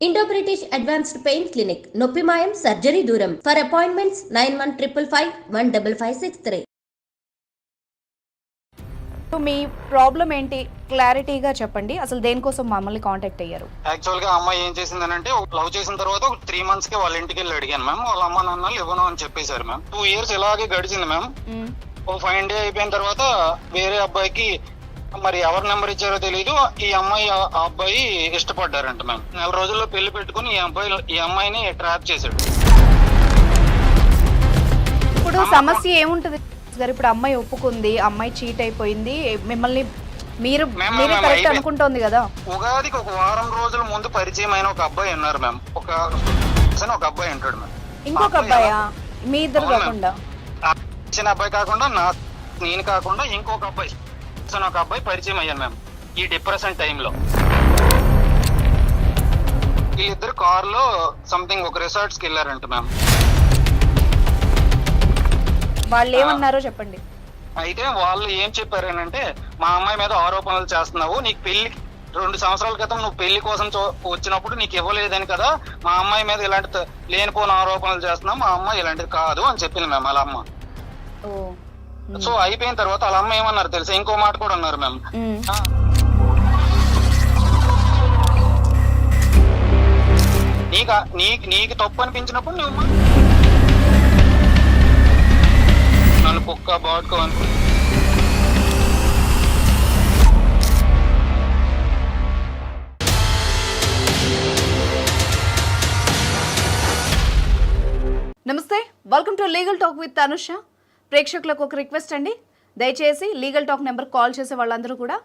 Indo British advanced pain clinic, నొప్పి మాయం, surgery దూరం. For appointments 9155556563. మీ ప్రాబ్లం ఏంటి క్లారిటీగా చెప్పండి. అసలు దేనికోసం మమ్మల్ని కాంటాక్ట్ అయ్యారు? యాక్చువల్ గా అమ్మాయి ఏం చేసిందనంటే, లవ్ చేసిన తర్వాత ఒక 3 months కి వాళ్ళ ఇంటికి వెళ్ళి అడిగాను మ్యామ్. వాళ్ళ అమ్మ నాన్నలు ఇవ్వను అని చెప్పేశారు మ్యామ్. 2 years ఇలాగే గడిచింది మ్యామ్. ఓ 5 days అయిపోయిన తర్వాత వేరే అబ్బాయికి మరి ఎవరి నెంబర్ ఇచ్చారో తెలియదు, ఈ అమ్మాయి ఆ అబ్బాయి ఇష్టపడ్డారంట మ్యామ్. 4 రోజుల్లో పెళ్లి పెట్టుకుని ఈ అమ్మాయిని ట్రాప్ చేశాడు. ఇప్పుడు సమస్య ఏముంటది గారు? ఇప్పుడు అమ్మాయి ఒప్పుకుంది, అమ్మాయి చీట్ అయిపోయింది, మిమ్మల్ని మీరే కరెక్ట్ అనుకుంటోంది కదా. ఉగాదికి ఒక వారం రోజుల ముందు పరిచయం అయిన ఒక అబ్బాయి ఉన్నారు మ్యామ్. ఒక అబ్బాయి ఉంటాడు మ్యామ్. ఇంకొక అబ్బాయా? మీ ఇద్దరు కాకుండా? చిన్న అబ్బాయి కాకుండా నేను కాకుండా ఇంకొక అబ్బాయి, ఒక అబ్బాయి పరిచయం అయ్యాను మ్యామ్ ఈ డిప్రెషన్ టైంలో. వీళ్ళిద్దరు కార్ లో సంథింగ్ ఒక రిసార్ట్స్ కి వెళ్ళారంట మ్యామ్. వాళ్ళు ఏమన్నారో చెప్పండి. అయితే వాళ్ళు ఏం చెప్పారనంటే, మా అమ్మాయి మీద ఆరోపణలు చేస్తున్నావు, నీకు పెళ్లి 2 సంవత్సరాల క్రితం నువ్వు పెళ్లి కోసం వచ్చినప్పుడు నీకు ఇవ్వలేదని కదా, మా అమ్మాయి మీద ఇలాంటి లేనిపోని ఆరోపణలు చేస్తున్నావు, మా అమ్మాయి ఇలాంటిది కాదు అని చెప్పింది మ్యామ్ వాళ్ళ అమ్మ. సో అయిపోయిన తర్వాత వాళ్ళ అమ్మ ఏమన్నారు తెలుసా, ఇంకో మాట కూడా అన్నారు మ్యామ్. నీకు తప్పు అనిపించినప్పుడు నువ్వు నన్ను కుక్క బాడుకో అనుకో. నమస్తే, welcome to legal talk with Anusha. ప్రేక్షకులకు ఒక రిక్వెస్ట్ అండి, దయచేసి లీగల్ టాక్ నెంబర్ కాల్ చేసే వాళ్ళందరూ కూడా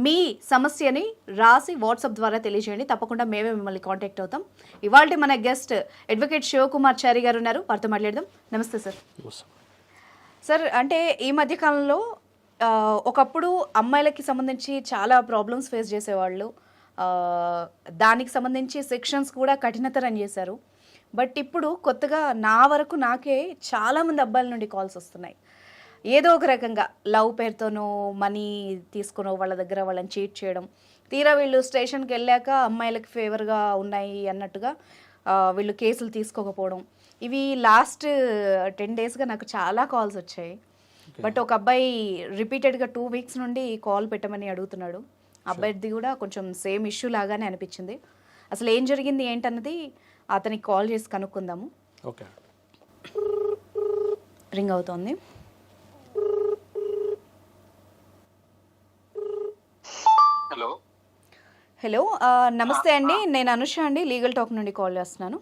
మీ సమస్యని రాసి వాట్సాప్ ద్వారా తెలియజేయండి. తప్పకుండా మేమే మిమ్మల్ని కాంటాక్ట్ అవుతాం. ఇవాళ మన గెస్ట్ అడ్వకేట్ శివకుమార్ చారి గారు ఉన్నారు, వారితో మాట్లాడదాం. నమస్తే సార్. సార్, అంటే ఈ మధ్యకాలంలో ఒకప్పుడు అమ్మాయిలకి సంబంధించి చాలా ప్రాబ్లమ్స్ ఫేస్ చేసేవాళ్ళు, దానికి సంబంధించి సెక్షన్స్ కూడా కఠినతరం చేశారు. బట్ ఇప్పుడు కొత్తగా నాకే చాలామంది అబ్బాయిల నుండి కాల్స్ వస్తున్నాయి. ఏదో ఒక రకంగా లవ్ పేరుతోనో మనీ తీసుకునో వాళ్ళ దగ్గర వాళ్ళని చీట్ చేయడం, తీరా వీళ్ళు స్టేషన్కి వెళ్ళాక అమ్మాయిలకి ఫేవర్గా ఉన్నాయి అన్నట్టుగా వీళ్ళు కేసులు తీసుకోకపోవడం, ఇవి లాస్ట్ 10 daysగా నాకు చాలా కాల్స్ వచ్చాయి. బట్ ఒక అబ్బాయి రిపీటెడ్గా 2 weeks నుండి కాల్ పెట్టమని అడుగుతున్నాడు. అబ్బాయిది కూడా కొంచెం సేమ్ ఇష్యూ లాగానే అనిపించింది. అసలు ఏం జరిగింది ఏంటన్నది అతనికి కాల్ చేసి కనుక్కుందాము. ఓకే, రింగ్ అవుతోంది. హలో, నమస్తే అండి, నేను అనుష అండి, లీగల్ టాక్ నుండి కాల్ చేస్తున్నాను.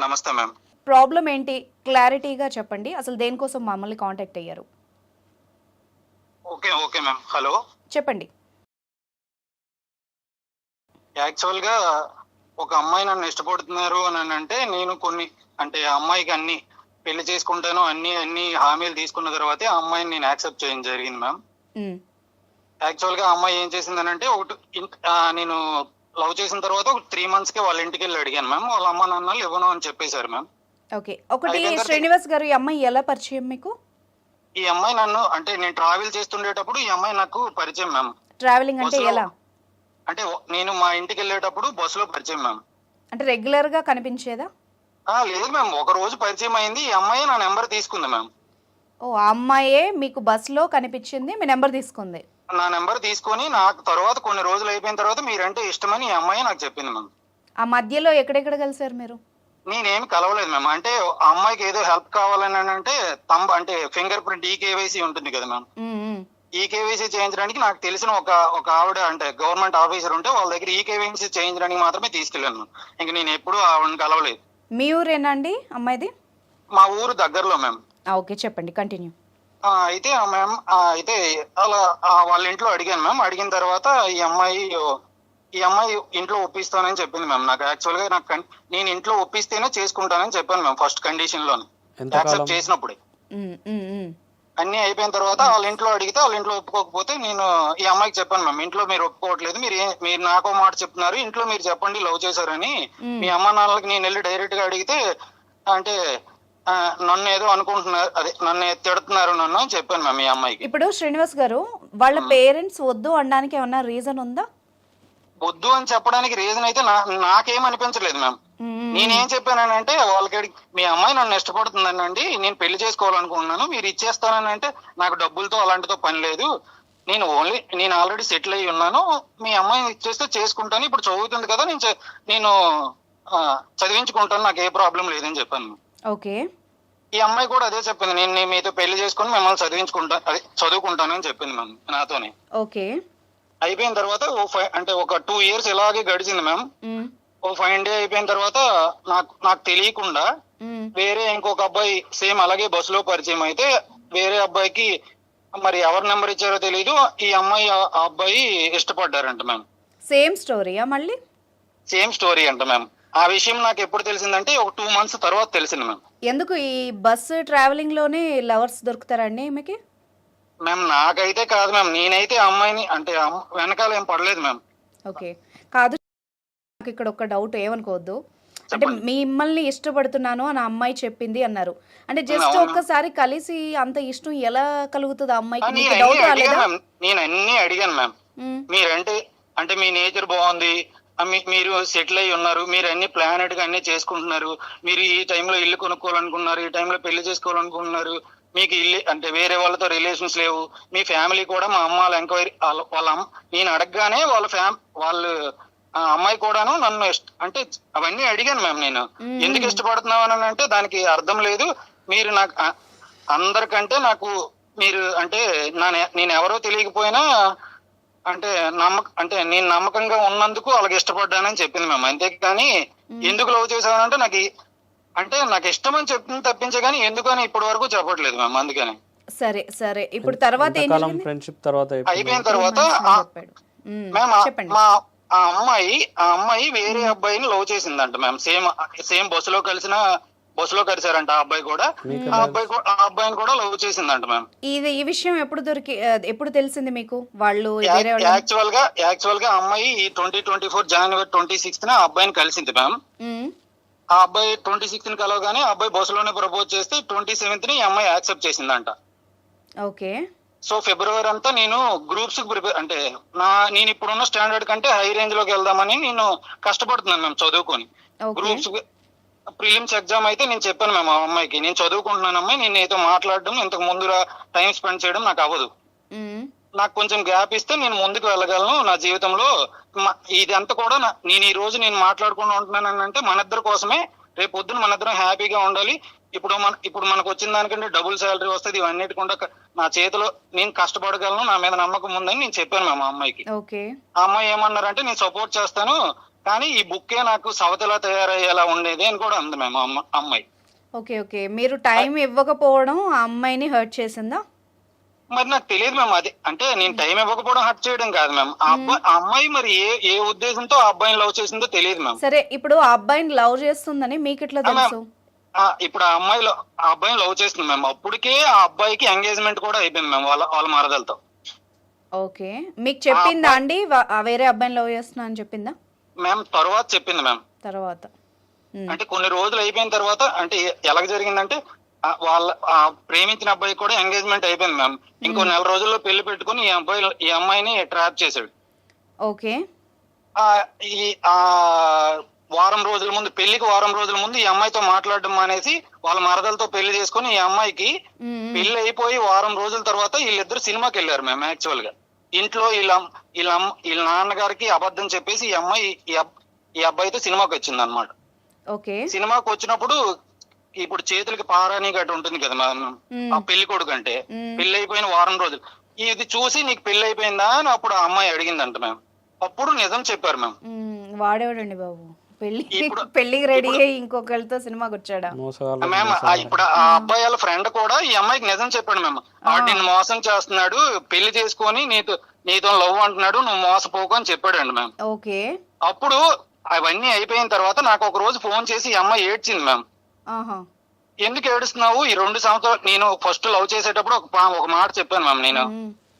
నమస్తే మ్యామ్. ప్రాబ్లం ఏంటి క్లారిటీగా చెప్పండి. అసలు దేనికోసం మమ్మల్ని కాంటాక్ట్ అయ్యారు? Okay ma'am. హలో, చెప్పండి. యాక్చువల్ గా ఒక అమ్మాయి నన్ను ఇష్టపడుతున్నారు అని అంటే, నేను కొన్ని అంటే ఆ అమ్మాయికి అన్ని పెళ్లి చేసుకుంటాను అన్ని హామీలు తీసుకున్న తర్వాతే ఆ అమ్మాయిని నేను యాక్సెప్ట్ చేయడం జరిగింది మ్యామ్. యాక్చువల్ గా అమ్మాయి ఏం చేసిందనంటే, నేను లవ్ చేసిన తర్వాత ఒక 3 months కి వాళ్ళ ఇంటికి వెళ్ళి అడిగాను మ్యామ్. వాళ్ళ అమ్మ నాన్నలు ఇవ్వను అని చెప్పేశారు మ్యామ్. ఓకే, ఒకటి శ్రీనివాస్ గారు, ఈ అమ్మాయి ఎలా పరిచయం మీకు? ఈ అమ్మాయి నన్ను అంటే నేను ట్రావెల్ చేస్తుండేటప్పుడు ఈ అమ్మాయి నాకు పరిచయం మ్యామ్. ట్రావెలింగ్ అంటే ఎలా? అంటే నేను మా ఇంటికి వెళ్ళేటప్పుడు బస్సులో పరిచయం మ్యామ్. అంటే రెగ్యులర్ గా కనిపించేదా? లేదు మ్యామ్, ఒక రోజు పరిచయం అయింది. ఈ అమ్మాయి నా నెంబర్ తీసుకుంది మ్యామ్. ఓ, ఆ అమ్మాయే మీకు బస్సులో కనిపించింది, మీ నెంబర్ తీసుకుంది. నా నెంబర్ తీసుకొని నాకు తర్వాత కొన్ని రోజులు అయిపోయిన తర్వాత మీరంటే ఇష్టమని ఈ అమ్మాయి నాకు చెప్పింది మ్యామ్. ఆ మధ్యలో ఎక్కడెక్కడ కలిసారు మీరు? నేనేమి కలవలేదు మ్యామ్. అంటే ఆ అమ్మాయికి ఏదో హెల్ప్ కావాలని అంటే అంటే ఫింగర్ ప్రింట్ ఈకేవైసీ ఉంటుంది కదా మ్యామ్, ఈకేవైసీ చేయించడానికి నాకు తెలిసిన ఒక ఆవిడ అంటే గవర్నమెంట్ ఆఫీసర్ ఉంటే వాళ్ళ దగ్గర ఈకేవైసీ చేయించడానికి మాత్రమే తీసుకెళ్ళాను. ఇంక నేను ఎప్పుడు ఆవిడని కలవలేదు. మీ ఊరేనా అండి అమ్మాయిది? మా ఊరు దగ్గరలో మ్యామ్. ఓకే, చెప్పండి, కంటిన్యూ. అయితే మ్యామ్ అయితే అలా వాళ్ళ ఇంట్లో అడిగాను మ్యామ్. అడిగిన తర్వాత ఈ అమ్మాయి ఇంట్లో ఒప్పిస్తానని చెప్పింది మ్యామ్. నాకు యాక్చువల్ గా నేను ఇంట్లో ఒప్పిస్తేనే చేసుకుంటానని చెప్పాను మ్యామ్, ఫస్ట్ కండిషన్ లోనే యాక్సెప్ట్ చేసినప్పుడే. అన్ని అయిపోయిన తర్వాత వాళ్ళ ఇంట్లో అడిగితే వాళ్ళ ఇంట్లో ఒప్పుకోకపోతే నేను ఈ అమ్మాయికి చెప్పాను మ్యామ్, ఇంట్లో మీరు ఒప్పుకోవట్లేదు, మీరు నాకో మాట చెప్తున్నారు, ఇంట్లో మీరు చెప్పండి లవ్ చేశారని. మీ అమ్మ నాన్నలకి నేను వెళ్ళి డైరెక్ట్ గా అడిగితే అంటే నన్ను ఏదో అనుకుంటున్నారు, అదే నన్ను తిడుతున్నారు నన్ను అని చెప్పాను మ్యామ్ ఈ అమ్మాయికి. ఇప్పుడు శ్రీనివాస్ గారు, వాళ్ళ పేరెంట్స్ వద్దు అనడానికి ఏమన్నా రీజన్ ఉందా? వద్దు అని చెప్పడానికి రీజన్ అయితే నాకేం అనిపించలేదు మ్యామ్. నేనేం చెప్పానంటే వాళ్ళకి, మీ అమ్మాయి నన్ను ఇష్టపడుతుందనండి, నేను పెళ్లి చేసుకోవాలనుకుంటున్నాను, మీరు ఇచ్చేస్తానంటే నాకు డబ్బులతో అలాంటితో పని లేదు, నేను ఆల్రెడీ సెటిల్ అయ్యి ఉన్నాను, మీ అమ్మాయిని ఇచ్చేస్తే చేసుకుంటాను, ఇప్పుడు చదువుతుంది కదా, నేను చదివించుకుంటాను, నాకు ఏ ప్రాబ్లం లేదని చెప్పాను. ఓకే. ఈ అమ్మాయి కూడా అదే చెప్పింది, నేను మీతో పెళ్లి చేసుకుని మిమ్మల్ని చదువుకుంటాను అని చెప్పింది మ్యామ్ నాతోనే. ఓకే. అయిపోయిన తర్వాత ఒక 2 years ఇలాగే గడిచింది మ్యామ్. ఓ 5 day అయిపోయిన తర్వాత నాకు తెలియకుండా వేరే ఇంకొక అబ్బాయి సేమ్ అలాగే బస్సులో పరిచయం అయితే, వేరే అబ్బాయికి మరి ఎవరి నెంబర్ ఇచ్చారో తెలియదు, ఈ అమ్మాయి ఆ అబ్బాయి ఇష్టపడ్డారంట మ్యామ్. సేమ్ స్టోరీయా మళ్ళీ? సేమ్ స్టోరీ అంట మ్యామ్. ఆ విషయం నాకు ఎప్పుడు తెలిసిందంటే ఒక 2 months తర్వాత తెలిసింది మ్యామ్. ఎందుకు ఈ బస్సు ట్రావెలింగ్ లోనే లవర్స్ దొరుకుతారండి మీకు? మ్యామ్ నాకైతే కాదు మ్యామ్, నేనైతే అమ్మాయిని అంటే వెనకాల ఏం పడలేదు మ్యామ్. ఓకే. కాదు, నాకు ఇక్కడ ఒక డౌట్, ఏమనుకోవద్దు. అంటే మిమ్మల్ని ఇష్టపడుతున్నాను అని అమ్మాయి చెప్పింది అన్నారు, అంటే జస్ట్ ఒక్కసారి కలిసి అంత ఇష్టం ఎలా కలుగుతుంది ఆ అమ్మాయికి? నేను అన్ని అడిగాను మ్యామ్. మీరంటే అంటే మీ నేచర్ బాగుంది, మీరు సెటిల్ అయి ఉన్నారు, మీరు అన్ని ప్లానెడ్ గా అన్ని చేసుకుంటున్నారు, మీరు ఈ టైంలో ఇల్లు కొనుక్కోవాలనుకున్నారు, ఈ టైంలో పెళ్లి చేసుకోవాలనుకుంటున్నారు, మీకు ఇల్లు అంటే వేరే వాళ్ళతో రిలేషన్స్ లేవు, మీ ఫ్యామిలీ కూడా మా అమ్మ వాళ్ళ ఎంక్వైరీ నేను అడగగానే వాళ్ళు అమ్మాయి కూడాను నన్ను అంటే అవన్నీ అడిగాను మ్యామ్. నేను ఎందుకు ఇష్టపడుతున్నావు అని అంటే దానికి అర్థం లేదు, మీరు నాకు అందరికంటే నాకు మీరు అంటే నేను ఎవరో తెలియకపోయినా అంటే నేను నమ్మకంగా ఉన్నందుకు అలాగే ఇష్టపడ్డానని చెప్పింది మ్యామ్. అంతేకాని ఎందుకు లవ్ చేసావనంటే నాకు ఇష్టం అని చెప్పింది తప్పించే కానీ ఎందుకు అని ఇప్పటి వరకు చెప్పట్లేదు మ్యామ్. అందుకని సరే సరే, ఇప్పుడు తర్వాత ఫ్రెండ్షిప్ తర్వాత అయిపోయిన తర్వాత మ్యామ్ ఆ అమ్మాయి వేరే అబ్బాయిని లవ్ చేసిందంట మ్యామ్. సేమ్ బస్సులో కలిసారంట ఆ అబ్బాయి కూడా, ఆ అబ్బాయిని కూడా లవ్ చేసిందంట మ్యామ్. ఈ విషయం ఎప్పుడు తెలిసింది మీకు? వాళ్ళు యాక్చువల్ గా అమ్మాయి 2024 January 26th ఆ అబ్బాయిని కలిసింది మ్యామ్. ఆ అబ్బాయి 26th కలవగానే ఆ అబ్బాయి బస్సులోనే ప్రపోజ్ చేస్తే 27th ఈ అమ్మాయి యాక్సెప్ట్ చేసిందంట. ఓకే. సో ఫిబ్రవరి అంతా నేను గ్రూప్స్ ప్రిపేర్ అంటే నేను ఇప్పుడున్న స్టాండర్డ్ కంటే హై రేంజ్ లోకి వెళ్దామని నేను కష్టపడుతున్నాను మ్యామ్ చదువుకొని. గ్రూప్స్ ప్రిలిమ్స్ ఎగ్జామ్ అయితే నేను చెప్పాను మ్యామ్ ఆ అమ్మాయికి, నేను చదువుకుంటున్నాను అమ్మాయి, నేను నీతో మాట్లాడడం ఇంతకు ముందు టైం స్పెండ్ చేయడం నాకు అవ్వదు, నాకు కొంచెం గ్యాప్ ఇస్తే నేను ముందుకు వెళ్ళగలను నా జీవితంలో. ఇదంతా కూడా నేను ఈ రోజు నేను మాట్లాడుకుంటూ ఉంటున్నాను అంటే మన ఇద్దరి కోసమే, రేపు పొద్దున మన ఇద్దరం హ్యాపీగా ఉండాలి. ఇప్పుడు మనకు వచ్చిన దానికంటే డబుల్ శాలరీ వస్తుంది, ఇవన్నిటికుండా నా చేతిలో నేను కష్టపడగలను, నా మీద నమ్మకం ఉందని నేను చెప్పాను మ్యామ్ ఆ అమ్మాయికి. ఆ అమ్మాయి ఏమన్నారంటే నేను సపోర్ట్ చేస్తాను కానీ ఈ బుక్కే నాకు సవతలా తయారయ్యేలా ఉండేది అని కూడా అంది మ్యామ్ అమ్మాయి. ఓకే ఓకే, మీరు టైం ఇవ్వకపోవడం ఆ అమ్మాయిని హర్ట్ చేసిందా? మరి నాకు తెలియదు మ్యామ్. అది అంటే నేను టైం ఇవ్వకపోవడం హర్ట్ చేయడం కాదు మ్యామ్, ఆ అమ్మాయి మరి ఏ ఉద్దేశంతో ఆ అబ్బాయిని లవ్ చేసిందో తెలియదు మ్యామ్. సరే, ఇప్పుడు ఆ అబ్బాయిని లవ్ చేస్తుందని మీకు ఎట్లా తెలుసు? ఇప్పుడు ఆ అబ్బాయిని లవ్ చేస్తుంది మ్యామ్. అప్పటికే ఆ అబ్బాయికి ఎంగేజ్మెంట్ కూడా అయిపోయింది మ్యామ్ వాళ్ళ మరదలతో. ఓకే, మీకు చెప్పిందా అండి వేరే అబ్బాయిని లవ్ చేస్తున్నా అని చెప్పిందా? మ్యామ్ తర్వాత చెప్పింది మ్యామ్. తర్వాత అంటే కొన్ని రోజులు అయిపోయిన తర్వాత అంటే ఎలా జరిగిందంటే వాళ్ళ ప్రేమించిన అబ్బాయి కూడా ఎంగేజ్మెంట్ అయిపోయింది మ్యామ్. ఇంకో 4 రోజుల్లో పెళ్లి పెట్టుకుని ఈ అమ్మాయిని ట్రాప్ చేశాడు. ఓకే. పెళ్లికి వారం రోజుల ముందు ఈ అమ్మాయితో మాట్లాడడం మానేసి వాళ్ళ మరదలతో పెళ్లి చేసుకుని ఈ అమ్మాయికి పెళ్లి అయిపోయి వారం రోజుల తర్వాత వీళ్ళిద్దరు సినిమాకి వెళ్ళారు మ్యామ్. యాక్చువల్ గా ఇంట్లో వీళ్ళ నాన్నగారికి అబద్ధం చెప్పేసి ఈ అబ్బాయితో సినిమాకి వచ్చింది అనమాట. సినిమాకి వచ్చినప్పుడు ఇప్పుడు చేతులకి పారాని గట్టు ఉంటుంది కదా మ్యామ్ ఆ పెళ్లి కొడుకు అంటే, పెళ్లి అయిపోయిన వారం రోజులు ఇది చూసి నీకు పెళ్లి అయిపోయిందా అని అప్పుడు ఆ అమ్మాయి అడిగిందంట మ్యామ్. అప్పుడు నిజం చెప్పారు మ్యామ్. వాడేవాడండి బాబు, పెళ్లికి రెడీ అయ్యి ఇంకొకరితో సినిమాకి వచ్చాడా మ్యామ్? ఇప్పుడు ఆ అబ్బాయి వాళ్ళ ఫ్రెండ్ కూడా ఈ అమ్మాయికి నిజం చెప్పాడు మ్యామ్. నిన్ను మోసం చేస్తున్నాడు, పెళ్లి చేసుకొని నీతో లవ్ అంటున్నాడు, నువ్వు మోసపోకు అని చెప్పాడండి మ్యామ్. ఓకే. అప్పుడు అవన్నీ అయిపోయిన తర్వాత నాకు ఒక రోజు ఫోన్ చేసి ఈ అమ్మాయి ఏడ్చింది మ్యామ్. ఎందుకు ఏడుస్తున్నావు? ఈ 2 సంవత్సరాలు నేను ఫస్ట్ లవ్ చేసేటప్పుడు ఒక మాట చెప్పాను మ్యామ్. నేను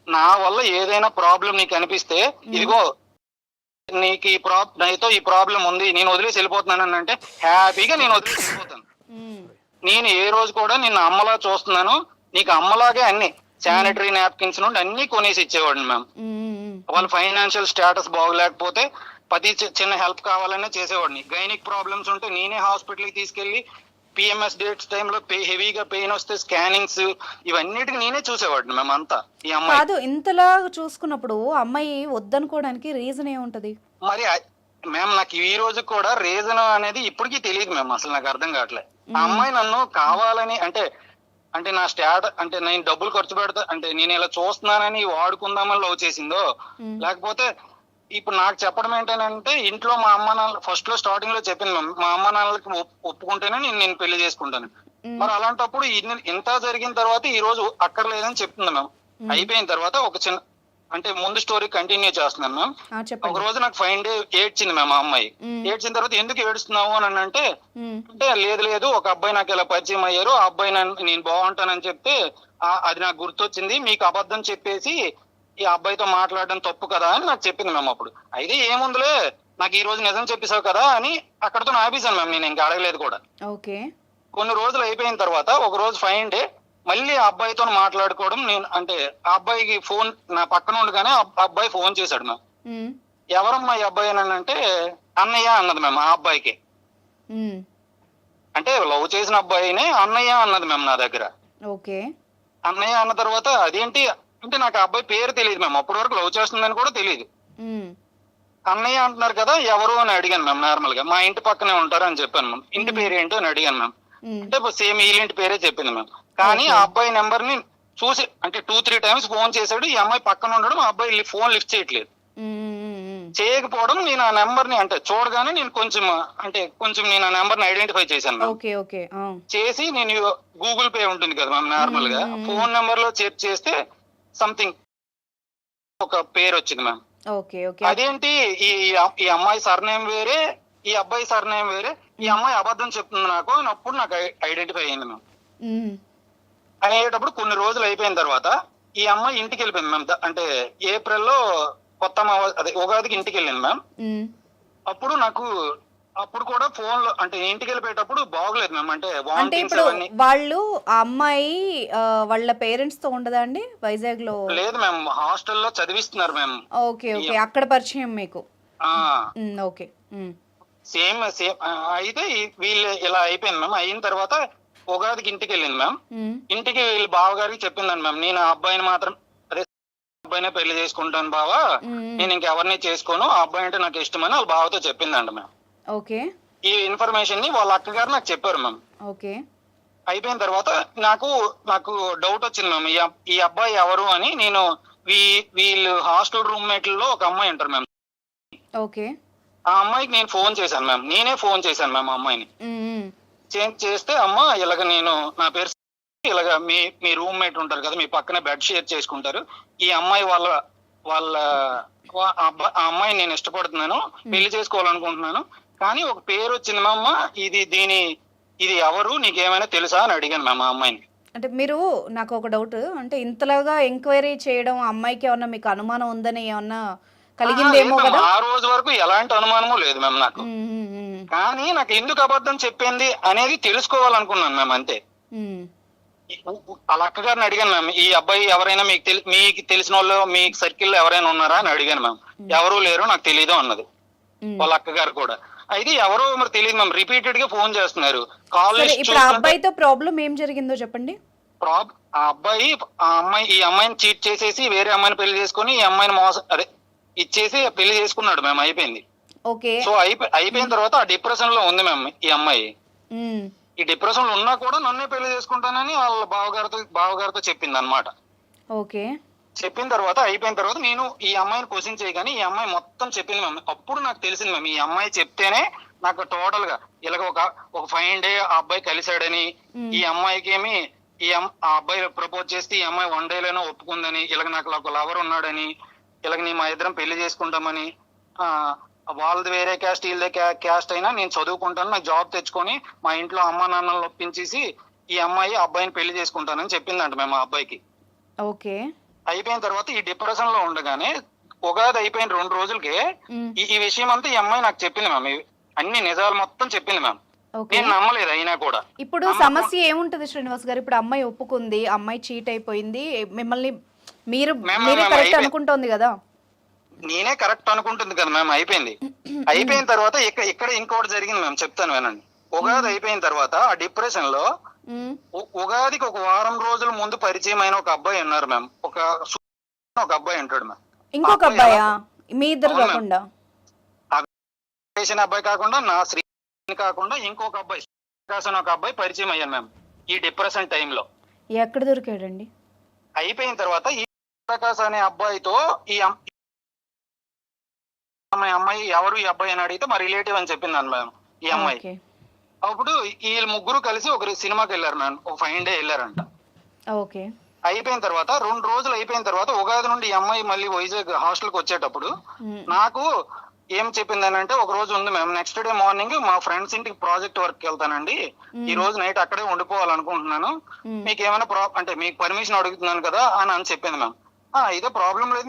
నా వల్ల ఏదైనా ప్రాబ్లం నీకు అనిపిస్తే ఇదిగో నీకు నాతో ఈ ప్రాబ్లం ఉంది, నేను వదిలేసి వెళ్ళిపోతున్నాను అంటే హ్యాపీగా నేను వదిలేసి వెళ్ళిపోతాను. నేను ఏ రోజు కూడా నిన్ను అమ్మలా చూస్తున్నాను, నీకు అమ్మలాగే అన్ని శానిటరీ నాప్కిన్స్ నుండి అన్ని కొనేసి ఇచ్చేవాడిని మ్యామ్. వాళ్ళ ఫైనాన్షియల్ స్టేటస్ బాగోలేకపోతే ప్రతి చిన్న హెల్ప్ కావాలనే చేసేవాడిని. గైనిక్ ప్రాబ్లమ్స్ ఉంటే నేనే హాస్పిటల్కి తీసుకెళ్లి పిఎంఎస్ డేట్స్ టైంలో హెవీగా పెయిన్ వస్తే స్కానింగ్స్ ఇవన్నిటికి నేనే చూసేవాడిని మేము అంతా. ఈ అమ్మాయి కాదు, ఇంతలా చూసుకున్నప్పుడు అమ్మాయి వద్దనుకోవడానికి రీజన్ ఏముంటది? మరి మ్యామ్ నాకు ఈ రోజు కూడా రీజన్ అనేది ఇప్పటికీ తెలియదు మ్యామ్, అసలు నాకు అర్థం కావట్లేదు. ఆ అమ్మాయి నన్ను కావాలని అంటే నా అంటే నేను డబ్బులు ఖర్చు పెడతా అంటే నేను ఇలా చూస్తున్నానని వాడుకుందామని లవ్ చేసిందో, లేకపోతే ఇప్పుడు నాకు చెప్పడం ఏంటంటే ఇంట్లో మా అమ్మ నాన్న ఫస్ట్ లో స్టార్టింగ్ లో చెప్పింది మ్యామ్, మా అమ్మ నాన్నలకి ఒప్పుకుంటేనే నేను పెళ్లి చేసుకుంటాను. మరి అలాంటప్పుడు ఇంత జరిగిన తర్వాత ఈ రోజు అక్కడ లేదని చెప్తుంది మ్యామ్. అయిపోయిన తర్వాత ఒక చిన్న అంటే ముందు స్టోరీ కంటిన్యూ చేస్తున్నాను మ్యామ్. ఒక రోజు నాకు ఫైన్ డే ఏడ్చింది మ్యామ్. ఆ అమ్మాయి ఏడ్చిన తర్వాత ఎందుకు ఏడుస్తున్నావు అని అంటే లేదు ఒక అబ్బాయి నాకు ఇలా పరిచయం అయ్యారు, ఆ అబ్బాయి నేను బాగుంటానని చెప్తే అది నాకు గుర్తొచ్చింది, మీకు అబద్ధం చెప్పేసి ఈ అబ్బాయితో మాట్లాడడం తప్పు కదా అని నాకు చెప్పింది మ్యామ్. అప్పుడు అయితే ఏముందిలే నాకు ఈ రోజు నిజం చెప్పేశావు కదా అని అక్కడతో ఆపేశాను మ్యామ్. నేను ఇంకా అడగలేదు కూడా. కొన్ని రోజులు అయిపోయిన తర్వాత ఒక రోజు ఫైన్ డే మళ్ళీ ఆ అబ్బాయితో మాట్లాడుకోవడం. నేను అంటే ఆ అబ్బాయికి ఫోన్ నా పక్కన ఉండగానే ఆ అబ్బాయి ఫోన్ చేశాడు మ్యామ్. ఎవరమ్మా ఈ అబ్బాయి అని అంటే అన్నయ్య అన్నది మ్యామ్. ఆ అబ్బాయికి అంటే లవ్ చేసిన అబ్బాయినే అన్నయ్య అన్నది మ్యామ్ నా దగ్గర. అన్నయ్య అన్న తర్వాత అదేంటి అంటే నాకు ఆ అబ్బాయి పేరు తెలియదు మ్యామ్. అప్పటి వరకు లవ్ చేస్తుందని కూడా తెలియదు. అన్నయ్య అంటున్నారు కదా ఎవరు అని అడిగాను మ్యామ్. నార్మల్ గా మా ఇంటి పక్కనే ఉంటారు అని చెప్పాను మ్యామ్. ఇంటి పేరు ఏంటో అని అడిగాను మ్యామ్. అంటే సేమ్ వీళ్ళింటి పేరే చెప్పింది మ్యామ్. కానీ ఆ అబ్బాయి నెంబర్ ని చూసి అంటే 2-3 టైమ్స్ ఫోన్ చేశాడు. ఈ అమ్మాయి పక్కన ఉండడం, ఆ అబ్బాయి ఫోన్ లిఫ్ట్ చేయట్లేదు. చేయకపోవడం నేను ఆ నెంబర్ ని అంటే చూడగానే నేను కొంచెం నేను ఆ నెంబర్ ని ఐడెంటిఫై చేశాను. చేసి నేను గూగుల్ పే ఉంటుంది కదా మ్యామ్ నార్మల్ గా, ఫోన్ నెంబర్ లో చెక్ చేస్తే సంథింగ్ ఒక పేరు వచ్చింది మ్యామ్. అదేంటి ఈ అమ్మాయి సర్నేమ్ వేరే, ఈ అబ్బాయి సర్నేమ్ వేరే, ఈ అమ్మాయి అబద్ధం చెప్తుంది నాకు అని అప్పుడు నాకు ఐడెంటిఫై అయింది మ్యామ్. అయ్యేటప్పుడు కొన్ని రోజులు అయిపోయిన తర్వాత ఈ అమ్మాయి ఇంటికి వెళ్ళిపోయింది మ్యామ్. అంటే ఏప్రిల్లో కొత్త అదే ఉగాదికి ఇంటికి వెళ్ళింది మ్యామ్. అప్పుడు కూడా ఫోన్ లో అంటే ఇంటికి వెళ్ళిపోయేటప్పుడు బాగోలేదు మ్యామ్. అంటే ఇప్పుడు వాళ్ళు ఆ అమ్మాయి వాళ్ళ పేరెంట్స్ తో ఉండదా అండి వైజాగ్ లో? లేదు మ్యామ్, హాస్టల్లో చదివిస్తున్నారు మ్యామ్. అక్కడ పరిచయం మీకు? సేమ్ అయితే వీళ్ళు ఇలా అయిపోయింది మ్యామ్. అయిన తర్వాత ఉగాదికి ఇంటికి వెళ్ళింది మ్యామ్. ఇంటికి వీళ్ళ బావగారికి చెప్పిందండి మ్యామ్, నేను ఆ అబ్బాయిని మాత్రం అబ్బాయినే పెళ్లి చేసుకుంటాను బావా, నేను ఇంకెవరిని చేసుకోను, ఆ అబ్బాయి అంటే నాకు ఇష్టమని వాళ్ళ బావతో చెప్పిందండి మ్యామ్. ఈ ఇన్ఫర్మేషన్ ని వాళ్ళ అక్కగారు నాకు చెప్పారు మ్యామ్. అయిపోయిన తర్వాత నాకు డౌట్ వచ్చింది మ్యామ్, ఈ అబ్బాయి ఎవరు అని. నేను వీళ్ళు హాస్టల్ రూమ్మేట్లలో ఒక అమ్మాయి ఉంటారు మ్యామ్. ఆ అమ్మాయికి నేను ఫోన్ చేశాను మ్యామ్. నేనే ఫోన్ చేశాను మ్యామ్ ఆ అమ్మాయిని. చేస్తే అమ్మ ఇలాగ నేను నా పేరు ఇలాగ మీ రూమ్మేట్ ఉంటారు కదా, మీ పక్కనే బెడ్ షేర్ చేసుకుంటారు, ఈ అమ్మాయి వాళ్ళ ఆ అమ్మాయి నేను ఇష్టపడుతున్నాను, పెళ్లి చేసుకోవాలనుకుంటున్నాను, కానీ ఒక పేరు వచ్చింది మా అమ్మ, ఇది ఎవరు నీకేమైనా తెలుసా అని అడిగాను మ్యామ్ ఆ అమ్మాయిని. అంటే మీరు నాకు ఒక డౌట్, అంటే ఇంతలాగా ఎంక్వైరీ చేయడం అమ్మాయికి ఏమన్నా మీకు అనుమానం ఉందని ఏమన్నా కలిగిందేమో కదా? ఆ రోజు వరకు ఎలాంటి అనుమానము లేదు మ్యామ్ నాకు. కానీ నాకు ఎందుకు అబద్ధం చెప్పింది అనేది తెలుసుకోవాలనుకున్నాను మ్యామ్. అంతే. వాళ్ళ అక్కగారిని అడిగాను మ్యామ్, ఈ అబ్బాయి ఎవరైనా మీకు తెలిసిన వాళ్ళు మీ సర్కిల్లో ఎవరైనా ఉన్నారా అని అడిగాను మ్యామ్. ఎవరూ లేరు, నాకు తెలీదు అన్నది వాళ్ళ అక్కగారు కూడా. అయితే ఎవరో మరి తెలియదు మ్యామ్, రిపీటెడ్ గా ఫోన్ చేస్తున్నారు. ఇప్పుడు అబ్బాయితో ప్రాబ్లం ఏం జరిగిందో చెప్పండి. ఆ ఈ అమ్మాయిని చీట్ చేసేసి వేరే అమ్మాయిని పెళ్లి చేసుకుని ఈ అమ్మాయిని ఇచ్చేసి పెళ్లి చేసుకున్నాడు మ్యామ్. అయిపోయింది. సో అయిపోయిన తర్వాత ఆ డిప్రెషన్ లో ఉంది మ్యామ్ ఈ అమ్మాయి. ఈ డిప్రెషన్ లో ఉన్నా కూడా నన్నే పెళ్లి చేసుకుంటానని వాళ్ళ బావగారితో చెప్పింది అనమాట. చెప్పిన తర్వాత అయిపోయిన తర్వాత నేను ఈ అమ్మాయిని క్వశ్చన్ చేయగానే ఈ అమ్మాయి మొత్తం చెప్పింది మ్యామ్. అప్పుడు నాకు తెలిసింది మ్యామ్, ఈ అమ్మాయి చెప్తేనే నాకు టోటల్ గా ఇలాగ ఒక ఫైన్ డే ఆ అబ్బాయి కలిశాడని, ఈ అమ్మాయికి ఆ అబ్బాయి ప్రపోజ్ చేస్తే ఈ అమ్మాయి 1 డేలోనే ఒప్పుకుందని, ఇలాగ నాకు ఒక లవర్ ఉన్నాడని, ఇలాగ మా ఇద్దరం పెళ్లి చేసుకుంటామని, వాళ్ళది వేరే క్యాస్ట్ వీళ్ళదే క్యాస్ట్ అయినా నేను చదువుకుంటాను, నాకు జాబ్ తెచ్చుకొని మా ఇంట్లో అమ్మా నాన్నలు ఒప్పించేసి ఈ అబ్బాయిని పెళ్లి చేసుకుంటానని చెప్పిందంట మేము ఆ అబ్బాయికి. అయిపోయిన తర్వాత ఈ డిప్రెషన్ లో ఉండగానే ఉగాది అయిపోయిన 2 రోజులకే ఈ విషయం అంతా ఈ అమ్మాయి నాకు చెప్పింది మ్యామ్. అన్ని నిజాలు మొత్తం చెప్పింది మ్యామ్. నేను నమ్మలేదు అయినా కూడా. ఇప్పుడు సమస్య ఏముంటది శ్రీనివాస్ గారు, ఇప్పుడు అమ్మాయి ఒప్పుకుంది, అమ్మాయి చీట్ అయిపోయింది, మిమ్మల్ని మీరు కరెక్ట్ అనుకుంటోంది కదా? నేనే కరెక్ట్ అనుకుంటుంది కదా మ్యామ్. అయిపోయిన తర్వాత ఇక్కడ ఇంకోటి జరిగింది మ్యామ్, చెప్తాను వినండి. ఉగాది అయిపోయిన తర్వాత ఆ డిప్రెషన్ లో ఉగాదికి ఒక వారం రోజుల ముందు పరిచయం అయిన ఒక అబ్బాయి ఉన్నారు మ్యామ్. ఒక అబ్బాయి ఉంటాడు మ్యామ్. ఇంకొక అబ్బాయా? మీ ఇద్దరు కాకుండా? అబ్బాయి కాకుండా, నా శ్రీ కాకుండా ఇంకొక అబ్బాయి, ఒక అబ్బాయి పరిచయం అయ్యాను మ్యామ్ ఈ డిప్రెషన్ టైంలో. ఎక్కడ దొరికాడండి? అయిపోయిన తర్వాత ఈ ప్రకాశ్ అనే అబ్బాయితో ఈ అమ్మాయి ఎవరు ఈ అబ్బాయి అని అడిగితే మా రిలేటివ్ అని చెప్పింది మ్యామ్ ఈ అమ్మాయి. అప్పుడు వీళ్ళు ముగ్గురు కలిసి ఒక సినిమాకి వెళ్ళారు మ్యామ్. ఒక 5 డే వెళ్ళారంట. ఓకే. అయిపోయిన తర్వాత 2 రోజులు అయిపోయిన తర్వాత ఉగాది నుండి ఈ అమ్మాయి మళ్ళీ వైజాగ్ హాస్టల్కి వచ్చేటప్పుడు నాకు ఏం చెప్పిందని అంటే, ఒక రోజు ఉంది మ్యామ్, నెక్స్ట్ డే మార్నింగ్ మా ఫ్రెండ్స్ ఇంటికి ప్రాజెక్ట్ వర్క్ వెళ్తానండి, ఈ రోజు నైట్ అక్కడే ఉండిపోవాలనుకుంటున్నాను, మీకు ఏమైనా అంటే మీకు పర్మిషన్ అడుగుతున్నాను కదా అని చెప్పింది మ్యామ్. ఇదే ప్రాబ్లం లేదు,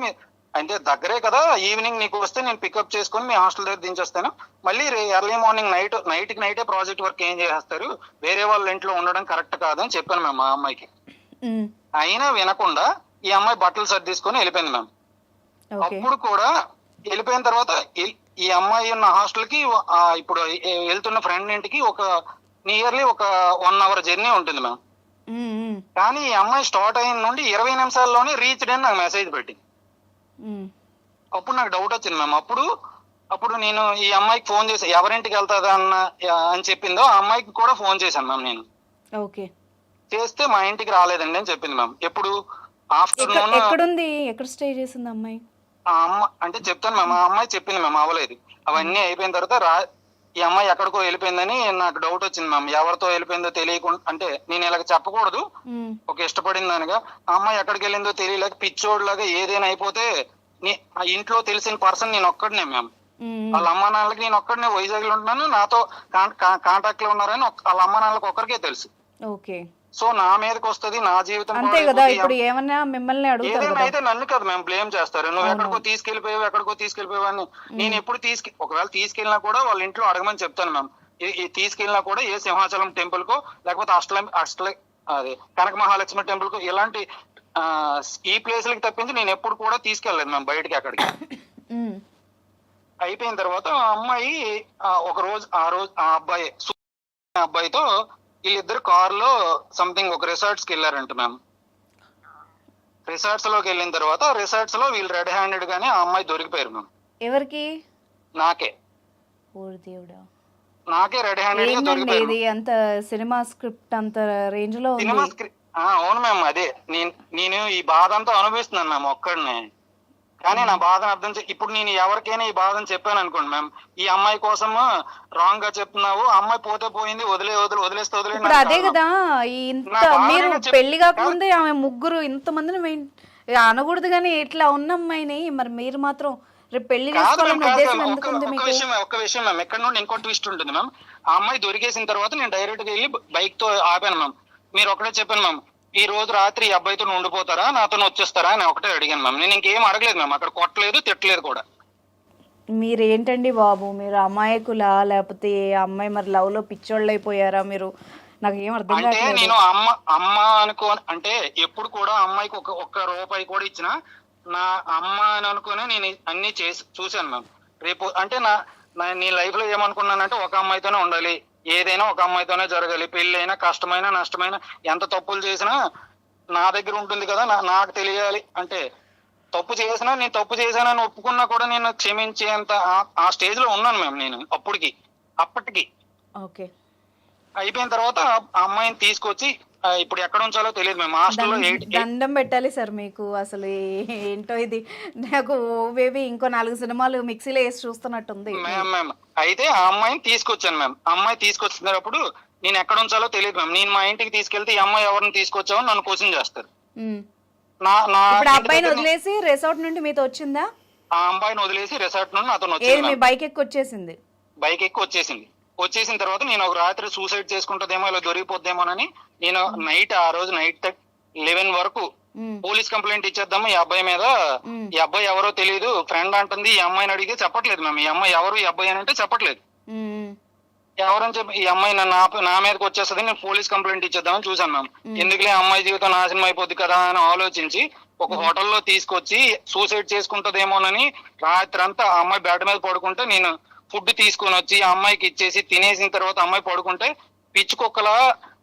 అంటే దగ్గరే కదా, ఈవినింగ్ నీకు వస్తే నేను పికప్ చేసుకుని మీ హాస్టల్ దగ్గర దించేస్తాను, మళ్ళీ ఎర్లీ మార్నింగ్ నైట్కి ప్రాజెక్ట్ వర్క్ ఏం చేస్తారు, వేరే వాళ్ళ ఇంట్లో ఉండడం కరెక్ట్ కాదని చెప్పాను మ్యామ్ మా అమ్మాయికి. అయినా వినకుండా ఈ అమ్మాయి బట్టలు సర్దేసుకొని వెళ్ళిపోయింది మ్యామ్. అప్పుడు కూడా వెళ్ళిపోయిన తర్వాత ఈ అమ్మాయి ఉన్న హాస్టల్ కి ఇప్పుడు వెళ్తున్న ఫ్రెండ్ ఇంటికి ఒక నియర్లీ ఒక 1 hour జర్నీ ఉంటుంది మ్యామ్. కానీ ఈ అమ్మాయి స్టార్ట్ అయిన నుండి 20 నిమిషాల్లోనే రీచ్డ్ అని నాకు మెసేజ్ పెట్టింది. అప్పుడు నాకు డౌట్ వచ్చింది మ్యామ్. అప్పుడు నేను ఈ అమ్మాయికి ఫోన్ చేసి ఎవరింటికి వెళ్తాదా అని చెప్పిందో ఆ అమ్మాయికి కూడా ఫోన్ చేశాను మ్యామ్ నేను. చేస్తే మా ఇంటికి రాలేదండి అని చెప్పింది మ్యామ్. ఎప్పుడు ఆఫ్టర్నూన్. ఎక్కడ స్టే చేసింది అమ్మాయి? అంటే చెప్తాను మ్యామ్, ఆ అమ్మాయి చెప్పింది మ్యామ్, అవ్వలేదు. అవన్నీ అయిపోయిన తర్వాత ఈ అమ్మాయి ఎక్కడికో వెళ్ళిపోయిందని నాకు డౌట్ వచ్చింది మ్యామ్. ఎవరితో వెళ్ళిపోయిందో తెలియకుండా, అంటే నేను ఇలా చెప్పకూడదు, ఒక ఇష్టపడింది దానిగా, ఆ అమ్మాయి ఎక్కడికి వెళ్ళిందో తెలియలేక పిచ్చోడ్లాగా ఏదైనా అయిపోతే ఆ ఇంట్లో తెలిసిన పర్సన్ నేను ఒక్కడనే మ్యామ్. వాళ్ళ అమ్మ నాన్నలకి నేను ఒక్కడనే వైజాగ్ లో ఉంటున్నాను, నాతో కాంటాక్ట్ లో ఉన్నారని వాళ్ళ అమ్మ నాన్నలకు ఒక్కరికే తెలుసు. సో నా మీదకి వస్తుంది, నా జీవితం ఏదైనా అయితే నన్ను కదా మేము బ్లేమ్ చేస్తారు, నువ్వు ఎక్కడికో తీసుకెళ్లిపోయావు అని. నేను ఎప్పుడు ఒకవేళ తీసుకెళ్ళినా కూడా వాళ్ళ ఇంట్లో అడగమని చెప్తాను మ్యామ్. తీసుకెళ్ళినా కూడా ఏ సింహాచలం టెంపుల్ కో లేకపోతే అదే కనక మహాలక్ష్మి టెంపుల్ కో ఇలాంటి ఈ ప్లేస్లకి తప్పించి నేను ఎప్పుడు కూడా తీసుకెళ్ళలేదు మ్యామ్ బయటకి అక్కడికి. అయిపోయిన తర్వాత ఆ అమ్మాయి ఒక రోజు ఆ అబ్బాయితో వీళ్ళిద్దరు కార్ లో సంథింగ్ ఒక రిసార్ట్స్ కి వెళ్ళారంట మ్యామ్. రిసార్ట్స్ లోకి వెళ్ళిన తర్వాత రిసార్ట్స్ లో వీళ్ళు రెడ్ హ్యాండెడ్ గానే ఆ అమ్మాయి దొరికిపోయారు మ్యామ్. ఎవరికి? నాకే రెడ్ హ్యాండెడ్ గా దొరికిపోయారు. అంత సినిమా స్క్రిప్ట్ అంత రేంజ్ లో అవును మ్యామ్. అదే నేను ఈ బాధ అంతా అనుభవిస్తున్నాను మ్యామ్ ఒక్కడినే. కానీ నా బాధను అర్థం ఇప్పుడు నేను ఎవరికైనా ఈ బాధను చెప్పాను అనుకోండి మ్యామ్, ఈ అమ్మాయి కోసం రాంగ్ గా చెప్తున్నావు, అమ్మాయి పోతే పోయింది, వదిలేస్తే అదే కదా. మీరు పెళ్లి కాకముందే ఆమె ముగ్గురు ఇంతమందిని అనకూడదు, కానీ ఇట్లా ఉన్న అమ్మాయిని మరి మీరు మాత్రం రేపు పెళ్లి ఒక్క విషయం మ్యామ్, ఎక్కడ నుండి ఇంకో ట్విస్ట్ ఉంటుంది మ్యామ్. ఆ అమ్మాయి దొరికేసిన తర్వాత నేను డైరెక్ట్ గా వెళ్ళి బైక్ తో ఆపాను మ్యామ్. మీరు ఒకటే చెప్పాను మ్యామ్, ఈ రోజు రాత్రి ఈ అబ్బాయితో ఉండిపోతారా, నాతో వచ్చేస్తారా అని ఒకటే అడిగాను మ్యామ్. నేను ఇంకేం అడగలేదు మ్యామ్, అక్కడ కొట్టలేదు, తిట్టలేదు కూడా. మీరు ఏంటండి బాబు, మీరు అమాయకులా లేకపోతే అమ్మాయి మరి లవ్ లో పిచ్చోళ్ళు అయిపోయారా? మీరు నాకు ఏం అర్థం కాదు. అంటే నేను అమ్మ అంటే ఎప్పుడు కూడా అమ్మాయికి ఒక్క రూపాయి కూడా ఇచ్చినా నా అమ్మ అని అనుకుని నేను అన్ని చూశాను మ్యామ్. రేపు అంటే నీ లైఫ్ లో ఏమనుకున్నానంటే ఒక అమ్మాయితోనే ఉండాలి, ఏదైనా ఒక అమ్మాయితోనే జరగాలి, పెళ్లి అయినా కష్టమైనా నష్టమైనా ఎంత తప్పులు చేసినా నా దగ్గర ఉంటుంది కదా, నాకు తెలియాలి. అంటే తప్పు చేసినా నేను తప్పు చేశానని ఒప్పుకున్నా కూడా నేను క్షమించేంత ఆ స్టేజ్ లో ఉన్నాను మ్యామ్ నేను అప్పటికి. అయిపోయిన తర్వాత ఆ అమ్మాయిని తీసుకొచ్చి ఇప్పుడు ఎక్కడ ఉంచాలో తెలియదు మేము హాస్టల్లో. దండం పెట్టాలి సార్ మీకు, అసలు ఏంటో ఇది. నాకు బేబీ ఇంకో 4 సినిమాలు మిక్సీలో వేసి చూస్తున్నట్టుంది మ్యామ్. అయితే ఆ అమ్మాయిని తీసుకొచ్చాను మ్యామ్. అమ్మాయి తీసుకొచ్చినప్పుడు నేను ఎక్కడ ఉంచాలో తెలియదు మ్యామ్. నేను మా ఇంటికి తీసుకెళ్తే ఈ అమ్మాయి ఎవరిని తీసుకొచ్చావో నన్ను క్వశ్చన్ చేస్తారు. అబ్బాయిని వదిలేసి రిసార్ట్ నుండి మీతో వచ్చిందా? ఆ అమ్మాయిని వదిలేసి రిసార్ట్ నుండి నాతో వచ్చింది. బైక్ ఎక్కి వచ్చేసింది. బైక్ ఎక్కి వచ్చేసిన తర్వాత నేను ఒక రాత్రి సూసైడ్ చేసుకుంటుందేమో, ఇలా దొరికిపోద్దేమోనని నేను ఆ రోజు నైట్ 11 వరకు పోలీస్ కంప్లైంట్ ఇచ్చేద్దాము ఈ అబ్బాయి మీద. ఈ అబ్బాయి ఎవరో తెలియదు, ఫ్రెండ్ అంటుంది. ఈ అమ్మాయిని అడిగితే చెప్పట్లేదు మ్యామ్. ఈ అమ్మాయి ఎవరు ఈ అబ్బాయి అని అంటే చెప్పట్లేదు. ఎవరని చెప్పి ఈ అమ్మాయి నా మీదకి వచ్చేస్తుంది, నేను పోలీస్ కంప్లైంట్ ఇచ్చేద్దామని చూసాను మ్యామ్. ఎందుకులే అమ్మాయి జీవితం నాశనం అయిపోద్ది కదా అని ఆలోచించి ఒక హోటల్లో తీసుకొచ్చి సూసైడ్ చేసుకుంటదేమోనని రాత్రి అంతా ఆ అమ్మాయి బెడ్ మీద పడుకుంటే నేను ఫుడ్ తీసుకొని వచ్చి ఆ అమ్మాయికి ఇచ్చేసి తినేసిన తర్వాత అమ్మాయి పడుకుంటే పిచ్చి కుక్కలా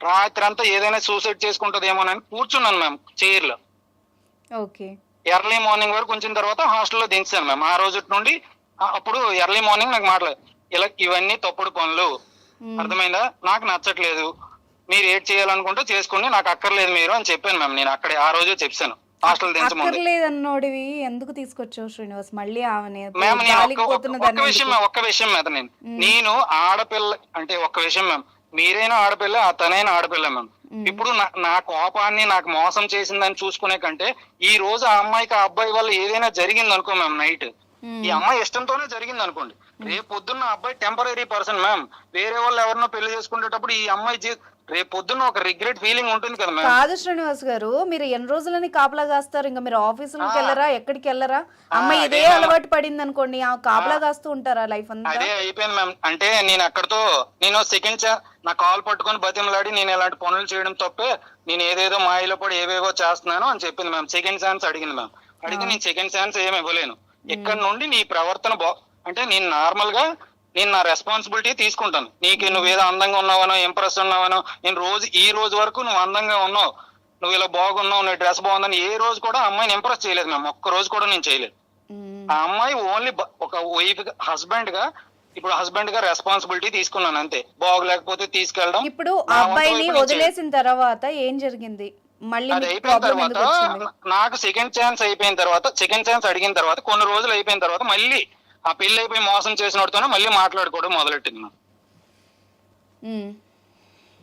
రాత్రి అంతా ఏదైనా సూసైడ్ చేసుకుంటదేమోనని కూర్చున్నాను మ్యామ్ చైర్ లో. ఓకే. ఎర్లీ మార్నింగ్ వరకు ఉంచిన తర్వాత హాస్టల్లో దించాను మ్యామ్. ఆ రోజు నుండి అప్పుడు ఎర్లీ మార్నింగ్ నాకు మాట్లాడు, ఇలా ఇవన్నీ తప్పుడు పనులు, అర్థమైందా, నాకు నచ్చట్లేదు, మీరు ఏడ్ చేయాలనుకుంటే చేసుకోండి, నాకు అక్కర్లేదు మీరు అని చెప్పాను మ్యామ్. నేను అక్కడే ఆ రోజే చెప్పాను హాస్టల్ దించమంది. అక్కర్లేదన్నోడివి ఎందుకు తీసుకొచ్చావు శ్రీనివాస్ మళ్ళీ ఆమెని? మ్యామ్ నేను ఒక్క విషయం మీద నేను ఆడపిల్ల అంటే ఒక్క విషయం మ్యామ్, మీరైనా ఆడపిల్ల తనైనా ఆడపిల్ల మ్యామ్. ఇప్పుడు నా కోపాన్ని నాకు మోసం చేసిందని చూసుకునే కంటే ఈ రోజు ఆ అమ్మాయికి ఆ అబ్బాయి వల్ల ఏదైనా జరిగింది అనుకో మ్యామ్, నైట్ ఈ అమ్మాయి ఇష్టంతోనే జరిగింది అనుకోండి, రేపు పొద్దున్న అబ్బాయి టెంపరీ పర్సన్ మ్యామ్, వేరే వాళ్ళు ఎవరినో పెళ్లి చేసుకునేటప్పుడు ఈ అమ్మాయి రేపు పొద్దున్న ఒక రిగ్రెట్ ఫీలింగ్ ఉంటుంది కదా మ్యామ్. కాదు శ్రీనివాస్ గారు, మీరు ఎన్ని రోజులని కాపలా కాస్తారు? ఇంకా మీరు ఆఫీసులకు వెళ్ళరా, ఎక్కడికి వెళ్ళరా? అమ్మాయి ఇదే అలవాటు పడింది అనుకోండి, ఆ కాపలా కాస్తూ ఉంటారా లైఫ్ అంతా? అదే అయిపోయింది మ్యామ్. అంటే నేను అక్కడతో నేను సెకండ్ నా కాల్ పట్టుకొని బతిమలాడి నేను ఇలాంటి పనులు చేయడం తప్పే, నేను ఏదేదో మాయలో పడి ఏవేవో చేస్తున్నాను అని చెప్పింది మ్యామ్. సెకండ్ ఛాన్స్ అడిగింది మ్యామ్. అడిగితే నేను సెకండ్ ఛాన్స్ ఏమి ఇవ్వలేను, ఇక్కడ నుండి నీ ప్రవర్తన అంటే నేను నార్మల్ గా నేను నా రెస్పాన్సిబిలిటీ తీసుకుంటాను. నీకు నువ్వేదో అందంగా ఉన్నావనో ఇంప్రెస్ ఉన్నావనో, నేను ఈ రోజు వరకు నువ్వు అందంగా ఉన్నావు, నువ్వు ఇలా బాగున్నావు, నీ డ్రెస్ బాగుందని ఏ రోజు కూడా అమ్మాయిని ఇంప్రెస్ చేయలేదు మ్యామ్. ఒక్క రోజు కూడా నేను చేయలేదు. ఆ అమ్మాయి ఓన్లీ ఒక వైఫ్ హస్బెండ్ గా రెస్పాన్సిబిలిటీ తీసుకున్నాను అంతే. బాగోలేకపోతే తీసుకెళ్ళడం. ఇప్పుడు అబ్బాయిని వదిలేసిన తర్వాత ఏం జరిగింది? మళ్ళీ అది అయిపోయిన తర్వాత నాకు సెకండ్ ఛాన్స్ అడిగిన తర్వాత కొన్ని రోజులు అయిపోయిన తర్వాత మళ్ళీ ఆ పెళ్లి అయిపోయి మోసం చేసినతోనే మళ్ళీ మాట్లాడుకోవడం మొదలెట్టింది.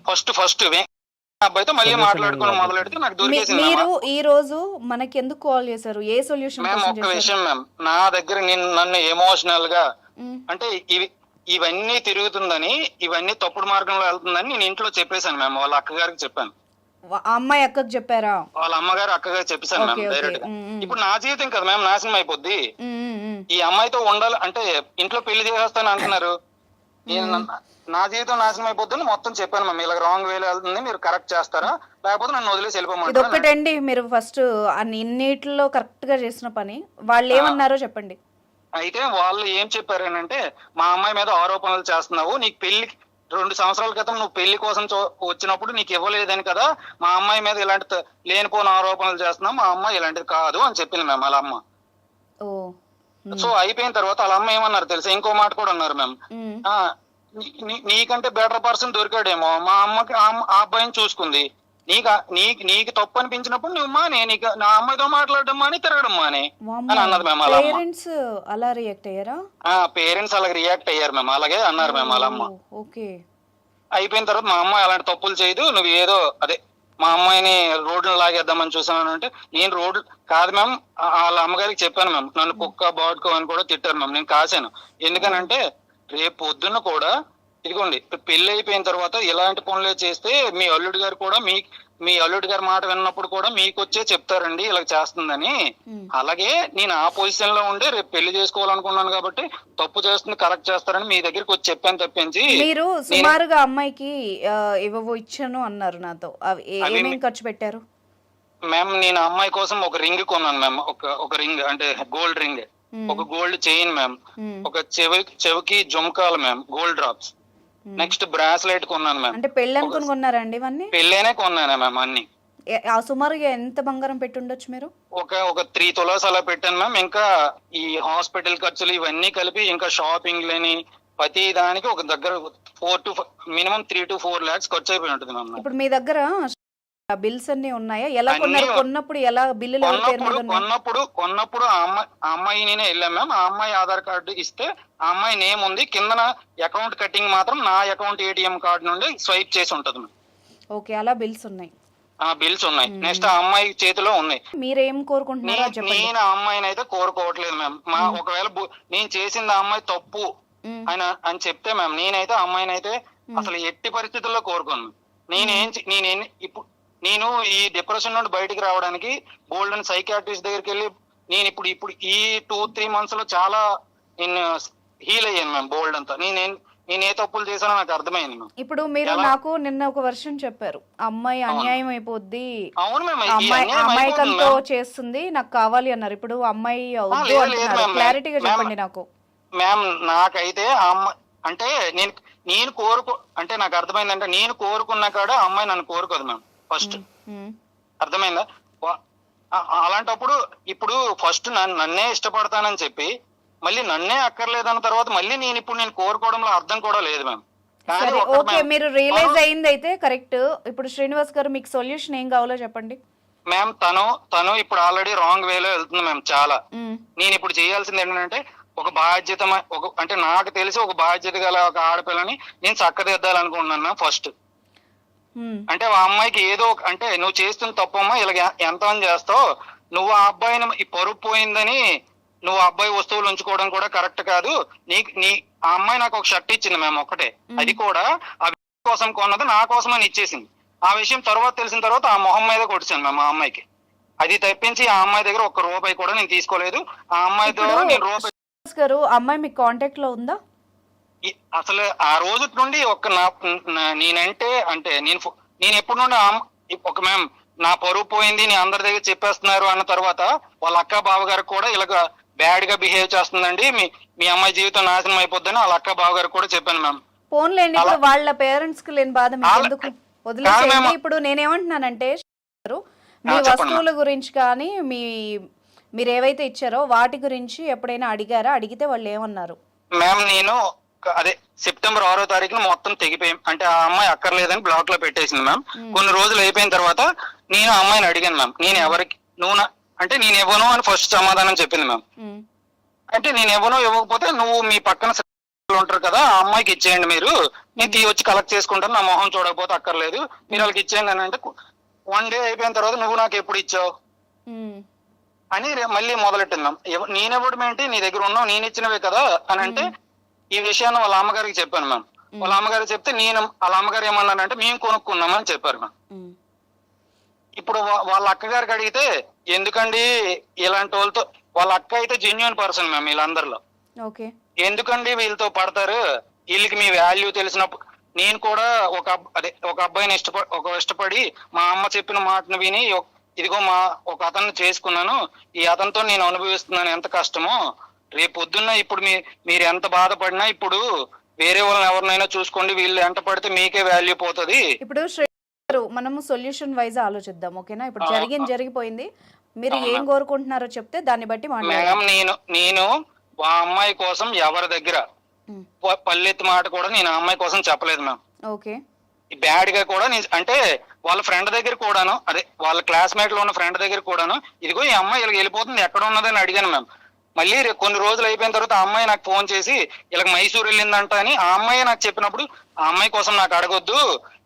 ఫస్ట్ అబ్బాయితో మళ్ళీ మాట్లాడుకోవడం మొదలెడితే నాకు దొరికేసింది. మీరు ఈ రోజు మనకి ఎందుకు కాల్ చేశారు? A solution? మ్యామ్ ఒక్క విషయం మ్యామ్, నా దగ్గర నన్ను ఎమోషనల్ గా అంటే ఇవన్నీ తిరుగుతుందని, ఇవన్నీ తప్పుడు మార్గంలో వెళ్తుందని నేను ఇంట్లో చెప్పేశాను మ్యామ్. వాళ్ళ అక్కగారికి చెప్పాను. అమ్మాయి అక్కకు చెప్పారా? వాళ్ళ అమ్మగారు అక్కగారు చెప్పేశాను మ్యామ్ డైరెక్ట్ గా. ఇప్పుడు నా జీవితం కదా మ్యామ్ నాశనం అయిపోద్ది. ఈ అమ్మాయితో ఉండాలి అంటే ఇంట్లో పెళ్లి చేసేస్తాను అంటున్నారు, నా జీవితం నాశనం అయిపోద్దని మొత్తం చెప్పాను మ్యామ్. ఇలా రాంగ్ వేలో వెళ్తుంది, మీరు కరెక్ట్ చేస్తారా లేకపోతే నన్ను వదిలేసి వెళ్ళిపోమంటారు. ఇది ఒక్కటండి, మీరు ఫస్ట్ అన్నిటిలో కరెక్ట్ గా చేసిన పని. వాళ్ళు ఏమన్నారో చెప్పండి. అయితే వాళ్ళు ఏం చెప్పారనంటే, మా అమ్మాయి మీద ఆరోపణలు చేస్తున్నావు, నీకు పెళ్లి 2 సంవత్సరాల క్రితం నువ్వు పెళ్లి కోసం వచ్చినప్పుడు నీకు ఇవ్వలేదని కదా, మా అమ్మాయి మీద ఇలాంటి లేనిపోని ఆరోపణలు చేస్తున్నావు, మా అమ్మాయి ఇలాంటిది కాదు అని చెప్పింది మ్యామ్ వాళ్ళ అమ్మ. సో అయిపోయిన తర్వాత వాళ్ళ అమ్మ ఏమన్నారు తెలుసా, ఇంకో మాట కూడా అన్నారు మ్యామ్, నీకంటే బెటర్ పర్సన్ దొరికాడేమో, మా అమ్మకి ఆ అబ్బాయిని చూసుకుంది, నీకు తప్పు అనిపించినప్పుడు నువ్వు మానే, నీకు నా అమ్మాయితో మాట్లాడడం మాని, తిరగడం మానే అని అన్నది మ్యామ్. పేరెంట్స్ అలా రియాక్ట్ అయ్యారా? పేరెంట్స్ అలాగే రియాక్ట్ అయ్యారు మ్యామ్. అలాగే అన్నారు మ్యామ్ వాళ్ళ అమ్మ. అయిపోయిన తర్వాత మా అమ్మాయి అలాంటి తప్పులు చేయదు, నువ్వు ఏదో అదే మా అమ్మాయిని రోడ్లు లాగేద్దామని చూసాను అంటే, నేను రోడ్లు కాదు మ్యామ్. వాళ్ళ అమ్మగారికి చెప్పాను మ్యామ్, నన్ను కుక్క బాడుకో అని కూడా తిట్టారు మ్యామ్. నేను కాశాను. ఎందుకనంటే రేపు పొద్దున్న కూడా ఇదిగోండి పెళ్లి అయిపోయిన తర్వాత ఇలాంటి పనులే చేస్తే మీ అల్లుడి గారు కూడా మీ అల్లుడి గారి మాట విన్నప్పుడు కూడా మీకు వచ్చే చెప్తారండి ఇలా చేస్తుందని. అలాగే నేను ఆ పొజిషన్ లో ఉండే రేపు పెళ్లి చేసుకోవాలనుకున్నాను కాబట్టి తప్పు చేస్తుంది కరెక్ట్ చేస్తారని మీ దగ్గరికి వచ్చి చెప్పాను తప్పించి. మీరు సుమారుగా అమ్మాయికి ఏవేవో ఇచ్చాను అన్నారు నాతో, ఏమేం ఖర్చు పెట్టారు? మ్యామ్ నేను అమ్మాయి కోసం ఒక రింగ్ కొన్నాను మ్యామ్. ఒక రింగ్ అంటే గోల్డ్ రింగ్, ఒక గోల్డ్ చైన్ మ్యామ్, ఒక చెవికి జుమ్కాలు ma'am, gold drops, next bracelet కొన్నాను మ్యామ్. అంటే పెళ్లి అనుకుని కొన్నారండి ఇవన్నీ? పెళ్ళైనే కొన్నాను మ్యామ్ అన్ని. సుమారుగా ఎంత బంగారం పెట్టి ఉండొచ్చు మీరు? ఒక 3 తులాస్ అలా పెట్టాను మ్యామ్. ఇంకా ఈ హాస్పిటల్ ఖర్చులు ఇవన్నీ కలిపి ఇంకా షాపింగ్ లేని ప్రతి దానికి ఒక దగ్గర మినిమం 3 to 4 lakhs ఖర్చు అయిపోయి ఉంటుంది మ్యామ్. ఇప్పుడు మీ దగ్గర బిల్స్ అన్ని ఉన్నాయా? ఎలా కొన్నారు? కొన్నప్పుడు ఎలా బిల్లులు? కొన్నప్పుడు ఆ అమ్మాయి నేనే వెళ్ళాం మ్యామ్. ఆ అమ్మాయి ఆధార్ కార్డు ఇస్తే ఆ అమ్మాయి నేమ్ ఉంది, కిందన అకౌంట్ కటింగ్ మాత్రం నా అకౌంట్ ఏటీఎం కార్డు నుండి స్వైప్ చేసి ఉంటది మ్యామ్. ఓకే, అలా బిల్స్ ఉన్నాయి. బిల్స్ ఉన్నాయి. నెక్స్ట్ ఆ అమ్మాయి చేతిలో ఉన్నాయి. మీరేం కోరుకుంటున్నారో? నేను ఆ అమ్మాయిని అయితే కోరుకోవట్లేదు మ్యామ్. ఒకవేళ నేను చేసింది ఆ అమ్మాయి తప్పు అని చెప్తే మ్యామ్, నేనైతే ఆ అమ్మాయిని అయితే అసలు ఎట్టి పరిస్థితుల్లో కోరుకోను. నేను ఈ డిప్రెషన్ నుండి బయటకు రావడానికి గోల్డెన్ సైకియాట్రిస్ట్ దగ్గరికి వెళ్ళి నేను ఇప్పుడు ఈ 2-3 months లో చాలా నేను హీల్ అయ్యాను మ్యామ్. బోల్డ్ అంతా నేను ఏ తప్పులు చేశానో నాకు అర్థమైంది మ్యామ్. ఇప్పుడు మీరు నాకు నిన్న ఒక వర్షన్ చెప్పారు, అమ్మాయి అన్యాయం అయిపోద్ది, అవును మ్యామ్, ఈ అమ్మాయి అన్యాయం అయిపోతుంది అమాయకంతో మ్యామ్. చేస్తుంది, నాకు కావాలి అన్నారు. ఇప్పుడు అమ్మాయి వద్దు లేదు, అంటున్నారు. మ్యామ్. క్లారిటీగా మ్యామ్. చెప్పండి నాకు. మ్యామ్ నాకైతే ఆ అమ్మాయి అంటే నేను అంటే నాకు అర్థమైందంటే నేను కోరుకున్న కాడ ఆ అమ్మాయి నన్ను కోరుకోదు మ్యామ్ ఫస్ట్. ఉమ్, అర్థమైందా? అలాంటప్పుడు ఇప్పుడు ఫస్ట్ నన్నే ఇష్టపడతానని చెప్పి మళ్ళీ నన్నే అక్కర్లేదన్న తర్వాత మళ్ళీ నేను కోరుకోవడంలో అర్థం కూడా లేదు మ్యామ్. కానీ సరే ఒకటి ఓకే, మ్యామ్, మీరు రియలైజ్ అయింది అయితే కరెక్ట్. ఇప్పుడు శ్రీనివాస్ గారు మీకు సొల్యూషన్ ఏం కావాలో చెప్పండి. మ్యామ్ తను ఇప్పుడు ఆల్రెడీ రాంగ్ వేలో వెళ్తుంది మ్యామ్ చాలా. ఉమ్, నేను ఇప్పుడు చేయాల్సింది ఏంటంటే ఒక బాధ్యత అంటే నాకు తెలిసి ఒక బాధ్యత గల ఒక ఆడపిల్లని నేను చక్కదిద్దాలనుకుంటున్నాను మ్యామ్ ఫస్ట్. ఉమ్, అంటే ఆ అమ్మాయికి ఏదో అంటే నువ్వు చేస్తున్న తప్పమ్మా ఇలా ఎంతమంది చేస్తావు, నువ్వు ఆ అబ్బాయిని ఈ పరుపు పోయిందని నువ్వు ఆ అబ్బాయి వస్తువులు ఉంచుకోవడం కూడా కరెక్ట్ కాదు. ఆ అమ్మాయి నాకు ఒక షర్ట్ ఇచ్చింది మ్యామ్ ఒకటే, అది కూడా ఆ వ్యక్తి కోసం కొన్నది నా కోసమని ఇచ్చేసింది. ఆ విషయం తర్వాత తెలిసిన తర్వాత ఆ మొహం మీద కొట్టాను మ్యామ్ ఆ అమ్మాయికి. అది తప్పించి ఆ అమ్మాయి దగ్గర ఒక్క రూపాయి కూడా నేను తీసుకోలేదు. ఆ అమ్మాయి ద్వారా నేను రూపాయి శ్రీనివాస్ గారు, అమ్మాయి మీకు కాంటాక్ట్ లో ఉందా? అసలు ఆ రోజు నుండి నేనంటే అంటే నేను ఎప్పటి నుండి ఒక మ్యామ్ నా పరువు పోయింది నేను అందరి దగ్గర చెప్పేస్తున్నారు అన్న తర్వాత వాళ్ళ అక్క బావగారు కూడా ఇలాగ బ్యాడ్ గా బిహేవ్ చేస్తుందండి, మీ అమ్మాయి జీవితం నాశనం అయిపోద్దని వాళ్ళ అక్క బావగారు కూడా చెప్పాను మ్యామ్. ఫోన్లేండి, ఇప్పుడు వాళ్ళ పేరెంట్స్ కి లేని బాధ మీకు ఎందుకు? వదిలేసేయండి. ఇప్పుడు నేనేమంటున్నానంటే మీ వస్తువుల గురించి కానీ మీరు ఏవైతే ఇచ్చారో వాటి గురించి ఎప్పుడైనా అడిగారా? అడిగితే వాళ్ళు ఏమన్నారు? మ్యామ్ నేను అదే సెప్టెంబర్ 6వ తారీఖున మొత్తం తెగిపోయి అంటే ఆ అమ్మాయి అక్కర్లేదని బ్లాక్ లో పెట్టేసింది మ్యామ్. కొన్ని రోజులు అయిపోయిన తర్వాత నేను ఆ అమ్మాయిని అడిగాను మ్యామ్, నేను ఎవరికి అంటే నేను ఇవ్వను అని ఫస్ట్ సమాధానం చెప్పింది మ్యామ్. అంటే నేను ఇవ్వకపోతే నువ్వు మీ పక్కన ఉంటారు కదా ఆ అమ్మాయికి ఇచ్చేయండి, నేను వచ్చి కలెక్ట్ చేసుకుంటాను, నా మొహం చూడకపోతే అక్కర్లేదు, మీరు వాళ్ళకి ఇచ్చేయండి అని అంటే 1 డే అయిపోయిన తర్వాత నువ్వు నాకు ఎప్పుడు ఇచ్చావు అని మళ్ళీ మొదలెట్టింది మ్యామ్. నేనెవ్వడం ఏంటి, నీ దగ్గర ఉన్నావు, నేను ఇచ్చినవే కదా అని అంటే ఈ విషయాన్ని వాళ్ళ అమ్మగారికి చెప్పాను మ్యామ్. వాళ్ళ అమ్మగారికి చెప్తే వాళ్ళ అమ్మగారు ఏమన్నారంటే మేము కొనుక్కున్నామని చెప్పారు మ్యామ్. ఇప్పుడు వాళ్ళ అక్కగారికి అడిగితే ఎందుకండి ఇలాంటి వాళ్ళతో, వాళ్ళ అక్క అయితే జెన్యున్ పర్సన్ మ్యామ్ వీళ్ళందరిలో, ఎందుకండి వీళ్ళతో పడతారు, వీళ్ళకి మీ వాల్యూ తెలిసినప్పుడు నేను కూడా ఒక అబ్బాయిని ఇష్టపడి మా అమ్మ చెప్పిన మాటను విని ఇదిగో ఒక అతన్ని చేసుకున్నాను, ఈ అతనితో నేను అనుభవిస్తున్నాను ఎంత కష్టమో, రేపు పొద్దున్న ఇప్పుడు మీరు ఎంత బాధపడినా ఇప్పుడు వేరే వాళ్ళని ఎవరినైనా చూసుకోండి, వీళ్ళు ఎంత పడితే మీకే వాల్యూ పోతుంది. ఇప్పుడు మనము సొల్యూషన్ వైజ్ ఆలోచిద్దాం, ఓకేనా? ఇప్పుడు జరిగిపోయింది, మీరు ఏం కోరుకుంటున్నారో చెప్తే దాన్ని బట్టి మేడం నేను ఆ అమ్మాయి కోసం ఎవరి దగ్గర పల్లెత్తి మాట కూడా నేను ఆ అమ్మాయి కోసం చెప్పలేదు మ్యామ్. ఓకే, బ్యాడ్ గా కూడా అంటే వాళ్ళ ఫ్రెండ్ దగ్గర కూడాను, వాళ్ళ క్లాస్మేట్ లో ఉన్న ఫ్రెండ్ దగ్గర కూడాను ఇదిగో ఈ అమ్మాయి ఇలా వెళ్ళిపోతుంది ఎక్కడ ఉన్నదని అడిగాను మ్యామ్. మళ్ళీ కొన్ని రోజులు అయిపోయిన తర్వాత ఆ అమ్మాయి నాకు ఫోన్ చేసి ఇలా మైసూర్ వెళ్ళిందంట అని ఆ అమ్మాయి నాకు చెప్పినప్పుడు ఆ అమ్మాయి కోసం నాకు అడగొద్దు,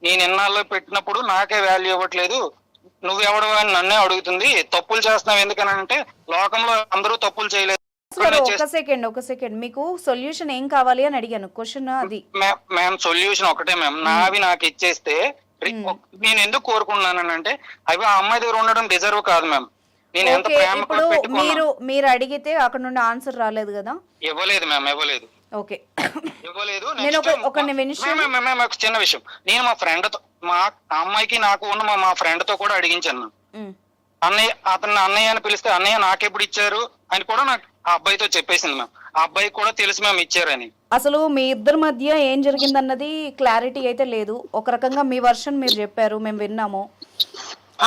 నేను ఎన్నాళ్ళు పెట్టినప్పుడు నాకే వాల్యూ ఇవ్వట్లేదు, నువ్వెవడు అని నన్నే అడుగుతుంది, తప్పులు చేస్తున్నావు ఎందుకని అంటే లోకంలో అందరూ తప్పులు చేయలేదు. ఒక సెకండ్ మీకు సొల్యూషన్ ఏం కావాలి అని అడిగాను, క్వశ్చన్ అది. మ్యామ్ సొల్యూషన్ ఒకటే మ్యామ్, నావి నాకు ఇచ్చేస్తే నేను ఎందుకు కోరుకున్నాను అంటే అవి ఆ అమ్మాయి దగ్గర ఉండడం డిజర్వ్ కాదు మ్యామ్. నేను ఎంత ప్రేమ మీరు అడిగితే అక్కడ నుండి ఆన్సర్ రాలేదు కదా? ఇవ్వలేదు మ్యామ్, ఇవ్వలేదు. ఓకే, ఇవ్వలేదు. ఒక చిన్న విషయం, నేను మా ఫ్రెండ్ తో మా అమ్మాయికి నాకు ఉన్న మా ఫ్రెండ్ తో కూడా అడిగించాను. అతన్ని అన్నయ్య అని పిలిస్తే అన్నయ్య నాకెప్పుడు ఇచ్చారు అని కూడా నాకు ఆ అబ్బాయితో చెప్పేసింది మ్యామ్. ఆ అబ్బాయికి కూడా తెలుసు మ్యామ్ ఇచ్చారని. అసలు మీ ఇద్దరి మధ్య ఏం జరిగిందన్నది క్లారిటీ అయితే లేదు. ఒక రకంగా మీ వర్షన్ మీరు చెప్పారు, మేము విన్నాము.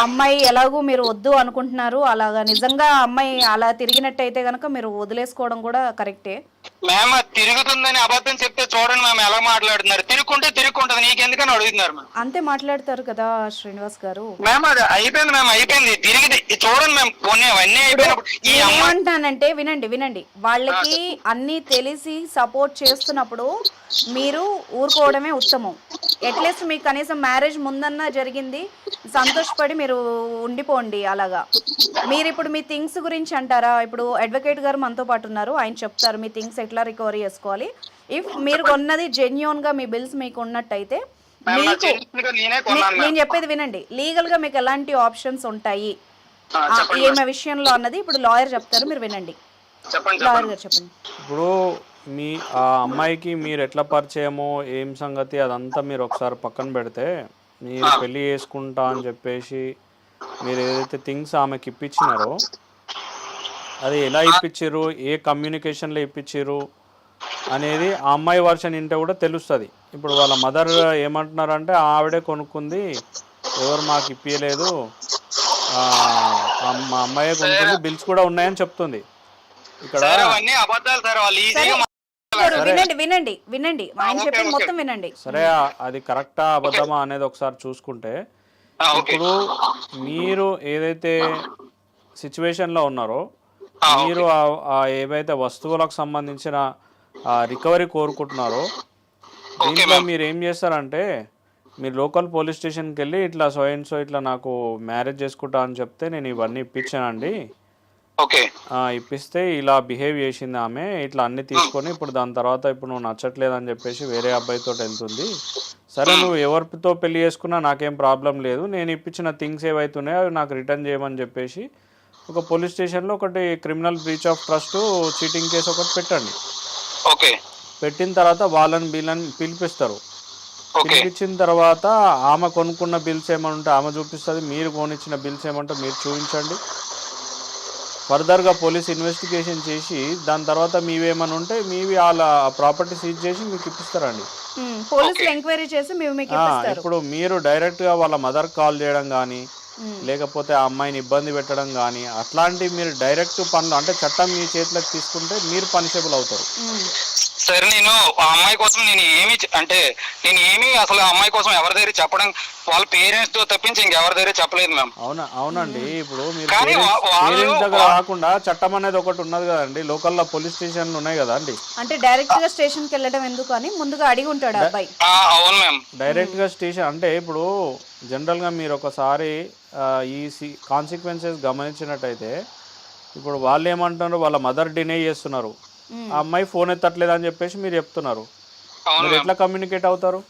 అమ్మాయి ఎలాగూ మీరు వద్దు అనుకుంటున్నారు, అలాగా నిజంగా అమ్మాయి అలా తిరిగినట్టయితే గనక మీరు వదిలేసుకోవడం కూడా కరెక్టే. మ్యామ్ తిరుగుతుందని అబద్ధం చెప్తే చూడండి మ్యామ్ ఎలా మాట్లాడుతున్నారు, తిరుగుకుంటుంది నీకెందుకని అడుగుతున్నారు మ్యామ్. అంతే మాట్లాడతారు కదా శ్రీనివాస్ గారు. మ్యామ్ అది అయిపోయింది మ్యామ్, అయిపోయింది, తిరిగి చూడండి మ్యామ్. అవన్నీ ఏమంటానంటే వినండి, వాళ్ళకి అన్ని తెలిసి సపోర్ట్ చేస్తున్నప్పుడు మీరు ఊరుకోవడమే ఉత్తమం. అట్లీస్ట్ మీకు కనీసం మ్యారేజ్ ముందన్నా జరిగింది, సంతోషపడి మీరు ఉండిపోండి. అలాగా మీరు ఇప్పుడు మీ థింగ్స్ గురించి అంటారా? ఇప్పుడు అడ్వకేట్ గారు మనతో పాటు ఉన్నారు, ఆయన చెప్తారు మీ థింగ్స్ ఎట్లా రికవరీ చేసుకోవాలి. ఇఫ్ మీరు కొన్నది జెన్యూన్ గా మీ బిల్స్ మీకు ఉన్నట్టయితే నేను చెప్పేది వినండి, లీగల్ గా మీకు ఎలాంటి ఆప్షన్స్ ఉంటాయి ఏమే విషయంలో అన్నది ఇప్పుడు లాయర్ చెప్తారు, మీరు వినండి. లాయర్ గారు చెప్పండి. ఇప్పుడు ఆ అమ్మాయికి మీరు ఎట్లా పరిచయమో ఏం సంగతి అదంతా మీరు ఒకసారి పక్కన పెడితే, మీరు పెళ్లి చేసుకుంటా అని చెప్పేసి మీరు ఏదైతే థింగ్స్ ఆమెకి ఇప్పించినారో అది ఎలా ఇప్పించారు, ఏ కమ్యూనికేషన్లో ఇప్పించారు అనేది ఆ అమ్మాయి వర్షన్ వింటే కూడా తెలుస్తుంది. ఇప్పుడు వాళ్ళ మదర్ ఏమంటున్నారంటే ఆవిడే కొనుక్కుంది, ఎవరు మాకు ఇప్పించలేదు, మా అమ్మాయే కొనుక్కుంది, బిల్స్ కూడా ఉన్నాయని చెప్తుంది. ఇక్కడ అబద్ధాలు సార్, వాళ్ళు వినండి వినండి వినండి ఆయన చెప్పింది మొత్తం వినండి. సరే, అది కరెక్టా అబద్ధమా అనేది ఒకసారి చూసుకుంటే, ఇప్పుడు మీరు ఏదైతే సిచ్యువేషన్లో ఉన్నారో, మీరు ఏవైతే వస్తువులకు సంబంధించిన రికవరీ కోరుకుంటున్నారో, దీంట్లో మీరు ఏం చేస్తారంటే, మీరు లోకల్ పోలీస్ స్టేషన్కి వెళ్ళి ఇట్లా సో అండ్ సో ఇట్లా నాకు మ్యారేజ్ చేసుకుంటా అని చెప్తే నేను ఇవన్నీ ఇప్పించానండి, ఇప్పిస్తే ఇలా బిహేవ్ చేసింది ఆమె, ఇట్లా అన్ని తీసుకొని ఇప్పుడు దాని తర్వాత ఇప్పుడు నువ్వు నచ్చట్లేదని చెప్పేసి వేరే అబ్బాయితో వెళ్తుంది. సరే, నువ్వు ఎవరితో పెళ్లి చేసుకున్నా నాకేం ప్రాబ్లం లేదు, నేను ఇప్పించిన థింగ్స్ ఏవైతున్నాయో అవి నాకు రిటర్న్ చేయమని చెప్పేసి ఒక పోలీస్ స్టేషన్లో ఒకటి criminal breach of trust cheating case ఒకటి పెట్టండి. పెట్టిన తర్వాత వీళ్ళని పిలిపిస్తారు. పిలిపించిన తర్వాత ఆమె కొనుక్కున్న బిల్స్ ఏమైనా ఉంటే ఆమె చూపిస్తుంది, మీరు కొనిచ్చిన బిల్స్ ఏమంటే మీరు చూపించండి. ఫర్దర్గా పోలీస్ ఇన్వెస్టిగేషన్ చేసి దాని తర్వాత మీవేమని ఉంటే మీవి వాళ్ళ ప్రాపర్టీ సీజ్ చేసి మీకు ఇప్పిస్తారండి. పోలీసులు ఎంక్వైరీ చేసి మీకు ఇప్పుడు మీరు డైరెక్ట్గా వాళ్ళ మదర్ కాల్ చేయడం కానీ, లేకపోతే ఆ అమ్మాయిని ఇబ్బంది పెట్టడం కానీ, అట్లాంటివి మీరు డైరెక్ట్ పనులు అంటే చట్టం మీ చేతిలోకి తీసుకుంటే మీరు పనిషబుల్ అవుతారు. సరే, నేను ఆ అమ్మాయి కోసం నేను ఏమి అసలు ఆ అమ్మాయి కోసం ఎవరి దగ్గర చెప్పడం, వాళ్ళ పేరెంట్స్ తో తప్పించి ఇంకెవరి దగ్గర చెప్పలేదు మ్యామ్. అవునండి. ఇప్పుడు మీరు పేరెంట్స్ దగ్గర కాకుండా చట్టం అనేది ఒకటి ఉన్నది కదండి, లోకల్లో పోలీస్ స్టేషన్లు ఉన్నాయి కదా అండి. అంటే డైరెక్ట్ గా స్టేషన్ కి వెళ్ళడం ఎందుకు అని ముందుగా అడిగి ఉంటాడు అబ్బాయి. అవును మ్యామ్. డైరెక్ట్ గా స్టేషన్ అంటే ఇప్పుడు జనరల్ గా మీరు ఒకసారి ఈ కాన్సిక్వెన్సెస్ గమనించినట్టయితే, ఇప్పుడు వాళ్ళు ఏమంటున్నారు, వాళ్ళ మదర్ డినై చేస్తున్నారు, ఆ అమ్మాయి ఫోన్ ఎత్తట్లేదు అని చెప్పేసి మీరు చెప్తున్నారు, మీరు ఎట్లా కమ్యూనికేట్ అవుతారు?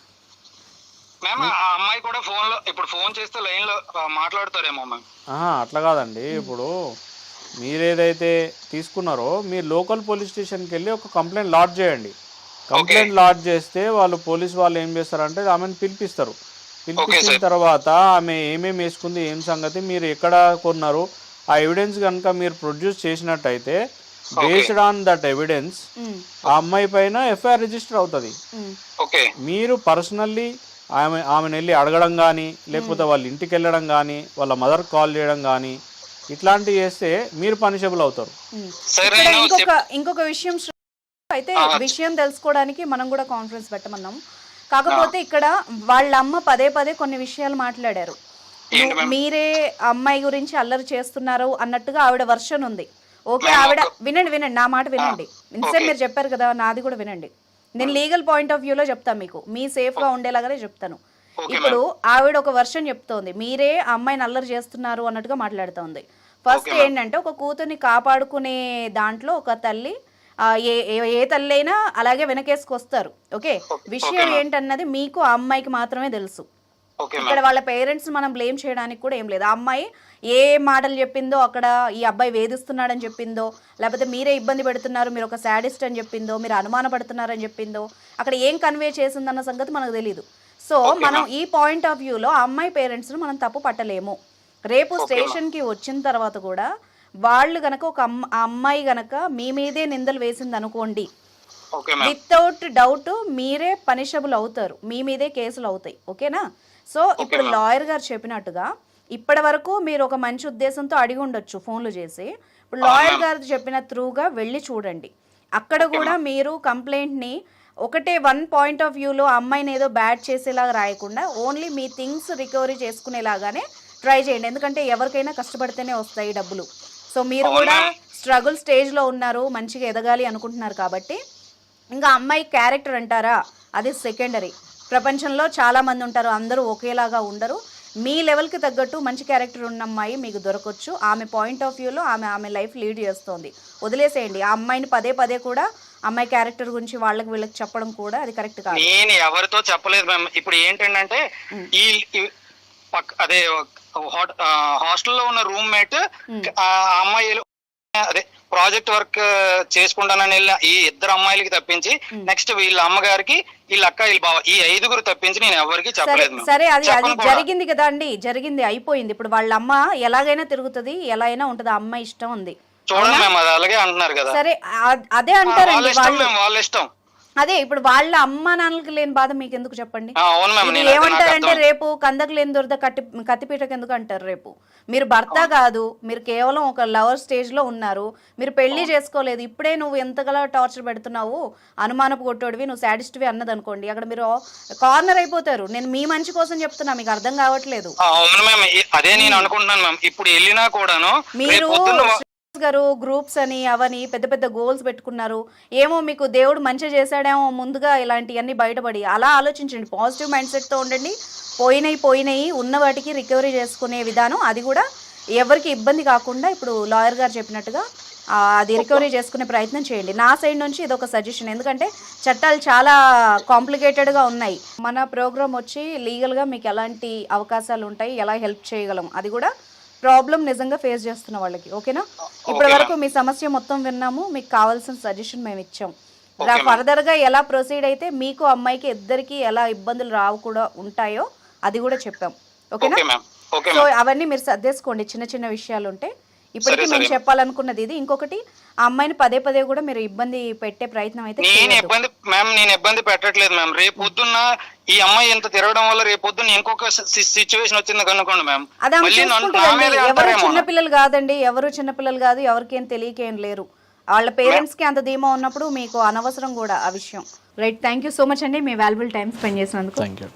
అమ్మాయి కూడా ఫోన్ లో ఇప్పుడు ఫోన్ చేస్తే లైన్ లో మాట్లాడతారేమో మ్యామ్. అట్లా కాదండి. ఇప్పుడు మీరేదైతే తీసుకున్నారో మీరు లోకల్ పోలీస్ స్టేషన్కి వెళ్ళి ఒక కంప్లైంట్ లాడ్జ్ చేయండి. కంప్లైంట్ లాడ్జ్ చేస్తే వాళ్ళు పోలీస్ వాళ్ళు ఏం చేస్తారంటే ఆమెను పిలిపిస్తారు. పిలిపించిన తర్వాత ఆమె ఏమేమి వేసుకుంది, ఏం సంగతి, మీరు ఎక్కడ కొన్నారు, ఆ ఎవిడెన్స్ కనుక మీరు ప్రొడ్యూస్ చేసినట్టయితే బేస్డ్ ఆన్ దట్ ఎవిడెన్స్ ఆ అమ్మాయి పైన ఎఫ్ఐఆర్ రిజిస్టర్ అవుతుంది. మీరు పర్సనల్లీ ఆమెను వెళ్ళి అడగడం కానీ, లేకపోతే వాళ్ళ ఇంటికి వెళ్ళడం కానీ, వాళ్ళ మదర్ కాల్ చేయడం కానీ, ఇట్లాంటివి చేస్తే మీరు పనిషబుల్ అవుతారు. ఇంకొక విషయం అయితే, విషయం తెలుసుకోవడానికి మనం కూడా కాన్ఫరెన్స్ పెట్టమన్నాం. కాకపోతే ఇక్కడ వాళ్ళ అమ్మ పదే పదే కొన్ని విషయాలు మాట్లాడారు. మీరే అమ్మాయి గురించి అల్లరి చేస్తున్నారు అన్నట్టుగా ఆవిడ వర్షన్ ఉంది. ఓకే, ఆవిడ వినండి నా మాట వినండి. ఇన్సేపు మీరు చెప్పారు కదా, నాది కూడా వినండి. నేను లీగల్ పాయింట్ ఆఫ్ వ్యూలో చెప్తాను, మీకు మీ సేఫ్ గా ఉండేలాగానే చెప్తాను. ఇప్పుడు ఆవిడ ఒక వర్షన్ చెప్తోంది, మీరే అమ్మాయిని అల్లరి చేస్తున్నారు అన్నట్టుగా మాట్లాడుతోంది. ఫస్ట్ ఏంటంటే, ఒక కూతుర్ని కాపాడుకునే దాంట్లో ఒక తల్లి ఏ తల్లి అయినా అలాగే వెనకేసుకొస్తారు. ఓకే, విషయం ఏంటన్నది మీకు ఆ అమ్మాయికి మాత్రమే తెలుసు. ఇక్కడ వాళ్ళ పేరెంట్స్ మనం బ్లేమ్ చేయడానికి కూడా ఏం లేదు. ఆ అమ్మాయి ఏ మాటలు చెప్పిందో, అక్కడ ఈ అబ్బాయి వేధిస్తున్నాడని చెప్పిందో, లేకపోతే మీరే ఇబ్బంది పెడుతున్నారు, మీరు ఒక శాడిస్ట్ అని చెప్పిందో, మీరు అనుమానపడుతున్నారని చెప్పిందో, అక్కడ ఏం కన్వే చేసిందన్న సంగతి మనకు తెలియదు. సో మనం ఈ పాయింట్ ఆఫ్ వ్యూలో ఆ అమ్మాయి పేరెంట్స్ను మనం తప్పు పట్టలేము. రేపు స్టేషన్కి వచ్చిన తర్వాత కూడా వాళ్ళు గనక ఒక అమ్మాయి గనక మీ మీదే నిందలు వేసింది అనుకోండి, వితౌట్ డౌట్ మీరే పనిషబుల్ అవుతారు, మీ మీదే కేసులు అవుతాయి. ఓకేనా? సో ఇప్పుడు లాయర్ గారు చెప్పినట్టుగా ఇప్పటి వరకు మీరు ఒక మంచి ఉద్దేశంతో అడిగి ఉండొచ్చు ఫోన్లు చేసి. ఇప్పుడు లాయర్ గారు చెప్పిన త్రూగా వెళ్ళి చూడండి. అక్కడ కూడా మీరు కంప్లైంట్ని ఒకటే వన్ పాయింట్ ఆఫ్ వ్యూలో అమ్మాయిని ఏదో బ్యాడ్ చేసేలాగా రాయకుండా only me things recovery చేసుకునేలాగానే try చేయండి. ఎందుకంటే ఎవరికైనా కష్టపడితేనే వస్తాయి డబ్బులు. సో మీరు కూడా స్ట్రగుల్ స్టేజ్లో ఉన్నారు, మంచిగా ఎదగాలి అనుకుంటున్నారు కాబట్టి ఇంకా అమ్మాయి క్యారెక్టర్ అంటారా, అది సెకండరీ. ప్రపంచంలో చాలామంది ఉంటారు, అందరూ ఒకేలాగా ఉండరు. మీ లెవెల్కి తగ్గట్టు మంచి క్యారెక్టర్ ఉన్న అమ్మాయి మీకు దొరకవచ్చు. ఆమె పాయింట్ ఆఫ్ వ్యూలో ఆమె లైఫ్ లీడ్ చేస్తోంది. వదిలేసేయండి ఆ అమ్మాయిని. పదే పదే కూడా అమ్మాయి క్యారెక్టర్ గురించి వాళ్ళకి వీళ్ళకి చెప్పడం కూడా అది కరెక్ట్ కాదు. నేను ఎవరితో చెప్పలేదు మ్యామ్. ఇప్పుడు ఏంటంటే ఈ అదే హాస్టల్లో ఉన్న రూమ్మేట్ ఆ అమ్మాయి అదే ప్రాజెక్ట్ వర్క్ చేసుకుంటానని వెళ్ళిన ఈ ఇద్దరు అమ్మాయిలకి తప్పించి నెక్స్ట్ వీళ్ళ అమ్మగారికి వీళ్ళ అక్క వీళ్ళ బావ ఈ 5 తప్పించి నేను ఎవరికి చెప్పలేదు మేడం. సరే అది చెప్పను కూడా. జరిగింది కదా అండి, జరిగింది అయిపోయింది. ఇప్పుడు వాళ్ళ అమ్మ ఎలాగైనా తిరుగుతుంది, ఎలా అయినా ఉంటది, ఆ అమ్మ ఇష్టం ఉంది. చూడండి మేము అది అలాగే అంటున్నారు కదా. సరే అదే వాళ్ళ అంటారండి ఇష్టం వాళ్ళు. మేము, వాళ్ళ ఇష్టం. అదే ఇప్పుడు వాళ్ళ అమ్మ నాన్నలకి లేని బాధ మీకు ఎందుకు చెప్పండి? అవును మ్యామ్, ఇది నేను అది నాకు ఏమంటారంటే అర్థం. రేపు కందకు లేని దొరద కత్తిపీటకి ఎందుకు అంటారు. రేపు మీరు భర్త కాదు, మీరు కేవలం ఒక లవర్ స్టేజ్ లో ఉన్నారు, మీరు పెళ్లి చేసుకోలేదు, ఇప్పుడే నువ్వు ఎంతగలా టార్చర్ పెడుతున్నావు, అనుమానపు కొట్టోడివి, నువ్వు సాడిస్ట్వి అన్నది అనుకోండి, అక్కడ మీరు కార్నర్ అయిపోతారు. నేను మీ మంచి కోసం చెప్తున్నా, మీకు అర్థం కావట్లేదు. అవును మ్యామ్, అదే నేను అనుకుంటున్నాను మ్యామ్. ఇప్పుడు వెళ్ళినా కూడాను మీరు రేపు పొద్దున్న గారు గ్రూప్స్ అని అవని పెద్ద పెద్ద గోల్స్ పెట్టుకున్నారు. ఏమో మీకు దేవుడు మంచి చేశాడేమో ముందుగా ఇలాంటివన్నీ బయటపడి, అలా ఆలోచించండి. పాజిటివ్ మైండ్ సెట్తో ఉండండి. పోయినాయి ఉన్న వాటికి రికవరీ చేసుకునే విధానం, అది కూడా ఎవరికి ఇబ్బంది కాకుండా ఇప్పుడు లాయర్ గారు చెప్పినట్టుగా అది రికవరీ చేసుకునే ప్రయత్నం చేయండి. నా సైడ్ నుంచి ఇది ఒక సజెషన్. ఎందుకంటే చట్టాలు చాలా కాంప్లికేటెడ్గా ఉన్నాయి. మన ప్రోగ్రామ్ వచ్చి లీగల్గా మీకు ఎలాంటి అవకాశాలు ఉంటాయి, ఎలా హెల్ప్ చేయగలం, అది కూడా ప్రాబ్లం నిజంగా ఫేస్ చేస్తున్న వాళ్ళకి. ఓకేనా? ఇప్పటి వరకు మీ సమస్య మొత్తం విన్నాము, మీకు కావాల్సిన సజెషన్ మేము ఇచ్చాం. ఫర్దర్గా ఎలా ప్రొసీడ్ అయితే మీకు అమ్మాయికి ఇద్దరికి ఎలా ఇబ్బందులు రావు కూడా ఉంటాయో అది కూడా చెప్పాం. ఓకేనా? సో అవన్నీ మీరు సర్దేసుకోండి, చిన్న చిన్న విషయాలు ఉంటే. ఇప్పటికీ మేము చెప్పాలనుకున్నది ఇది. ఇంకొకటి, ఆ అమ్మాయిని పదే కూడా మీరు ఇబ్బంది పెట్టే ప్రయత్నం అయితే నేను ఇబ్బంది పెట్టట్లేదు మ్యామ్. రేపు పొద్దున్న ఈ అమ్మాయి ఎంత తిరగడం వల్ల రేపు పొద్దున్న ఇంకొక సిచ్యువేషన్ వచ్చింది కనుకోండి మ్యామ్, ఎవరు చిన్నపిల్లలు కాదండి, ఎవరు చిన్నపిల్లలు కాదు, ఎవరికి ఏం తెలియకేం లేరు. వాళ్ళ పేరెంట్స్ కి అంత ధీమా ఉన్నప్పుడు మీకు అనవసరం కూడా ఆ విషయం. Right, thank you so much అండి మీ వాల్యుబుల్ టైం స్పెండ్ చేసినందుకు. Thank you.